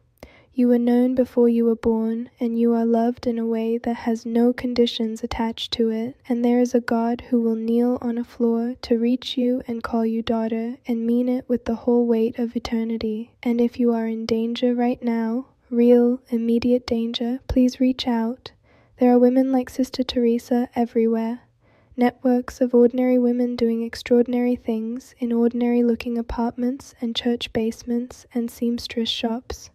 You were known before you were born, and you are loved in a way that has no conditions attached to it, and there is a God who will kneel on a floor to reach you and call you daughter, and mean it with the whole weight of eternity. And if you are in danger right now, real, immediate danger, please reach out. There are women like Sister Teresa everywhere. Networks of ordinary women doing extraordinary things in ordinary-looking apartments and church basements and seamstress shops.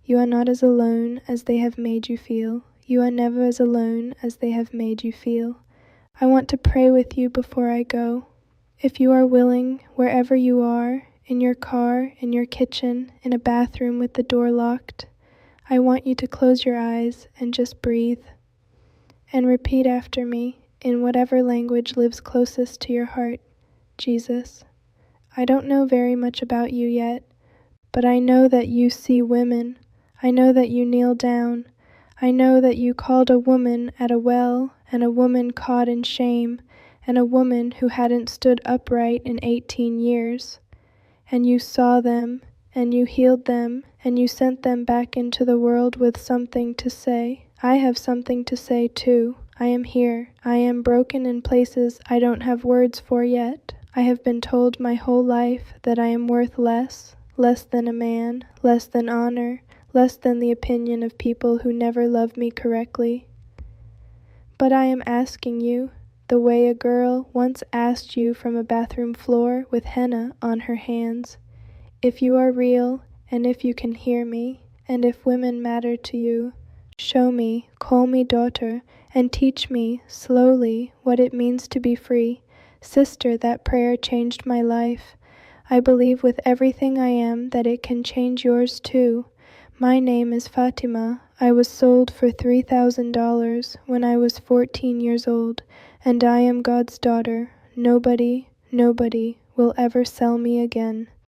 You are not as alone as they have made you feel. You are never as alone as they have made you feel. I want to pray with you before I go. If you are willing, wherever you are, in your car, in your kitchen, in a bathroom with the door locked, I want you to close your eyes and just breathe. And repeat after me, in whatever language lives closest to your heart. Jesus, I don't know very much about you yet, but I know that you see women. I know that you kneel down. I know that you called a woman at a well, and a woman caught in shame, and a woman who hadn't stood upright in 18 years. And you saw them, and you healed them, and you sent them back into the world with something to say. I have something to say too. I am here. I am broken in places I don't have words for yet. I have been told my whole life that I am worth less than a man, less than honor, less than the opinion of people who never love me correctly. But I am asking you, the way a girl once asked you from a bathroom floor with henna on her hands, if you are real, and if you can hear me, and if women matter to you, show me, call me daughter, and teach me, slowly, what it means to be free. Sister, that prayer changed my life. I believe with everything I am that it can change yours too. My name is Fatima. I was sold for $3,000 when I was 14 years old, and I am God's daughter. Nobody will ever sell me again.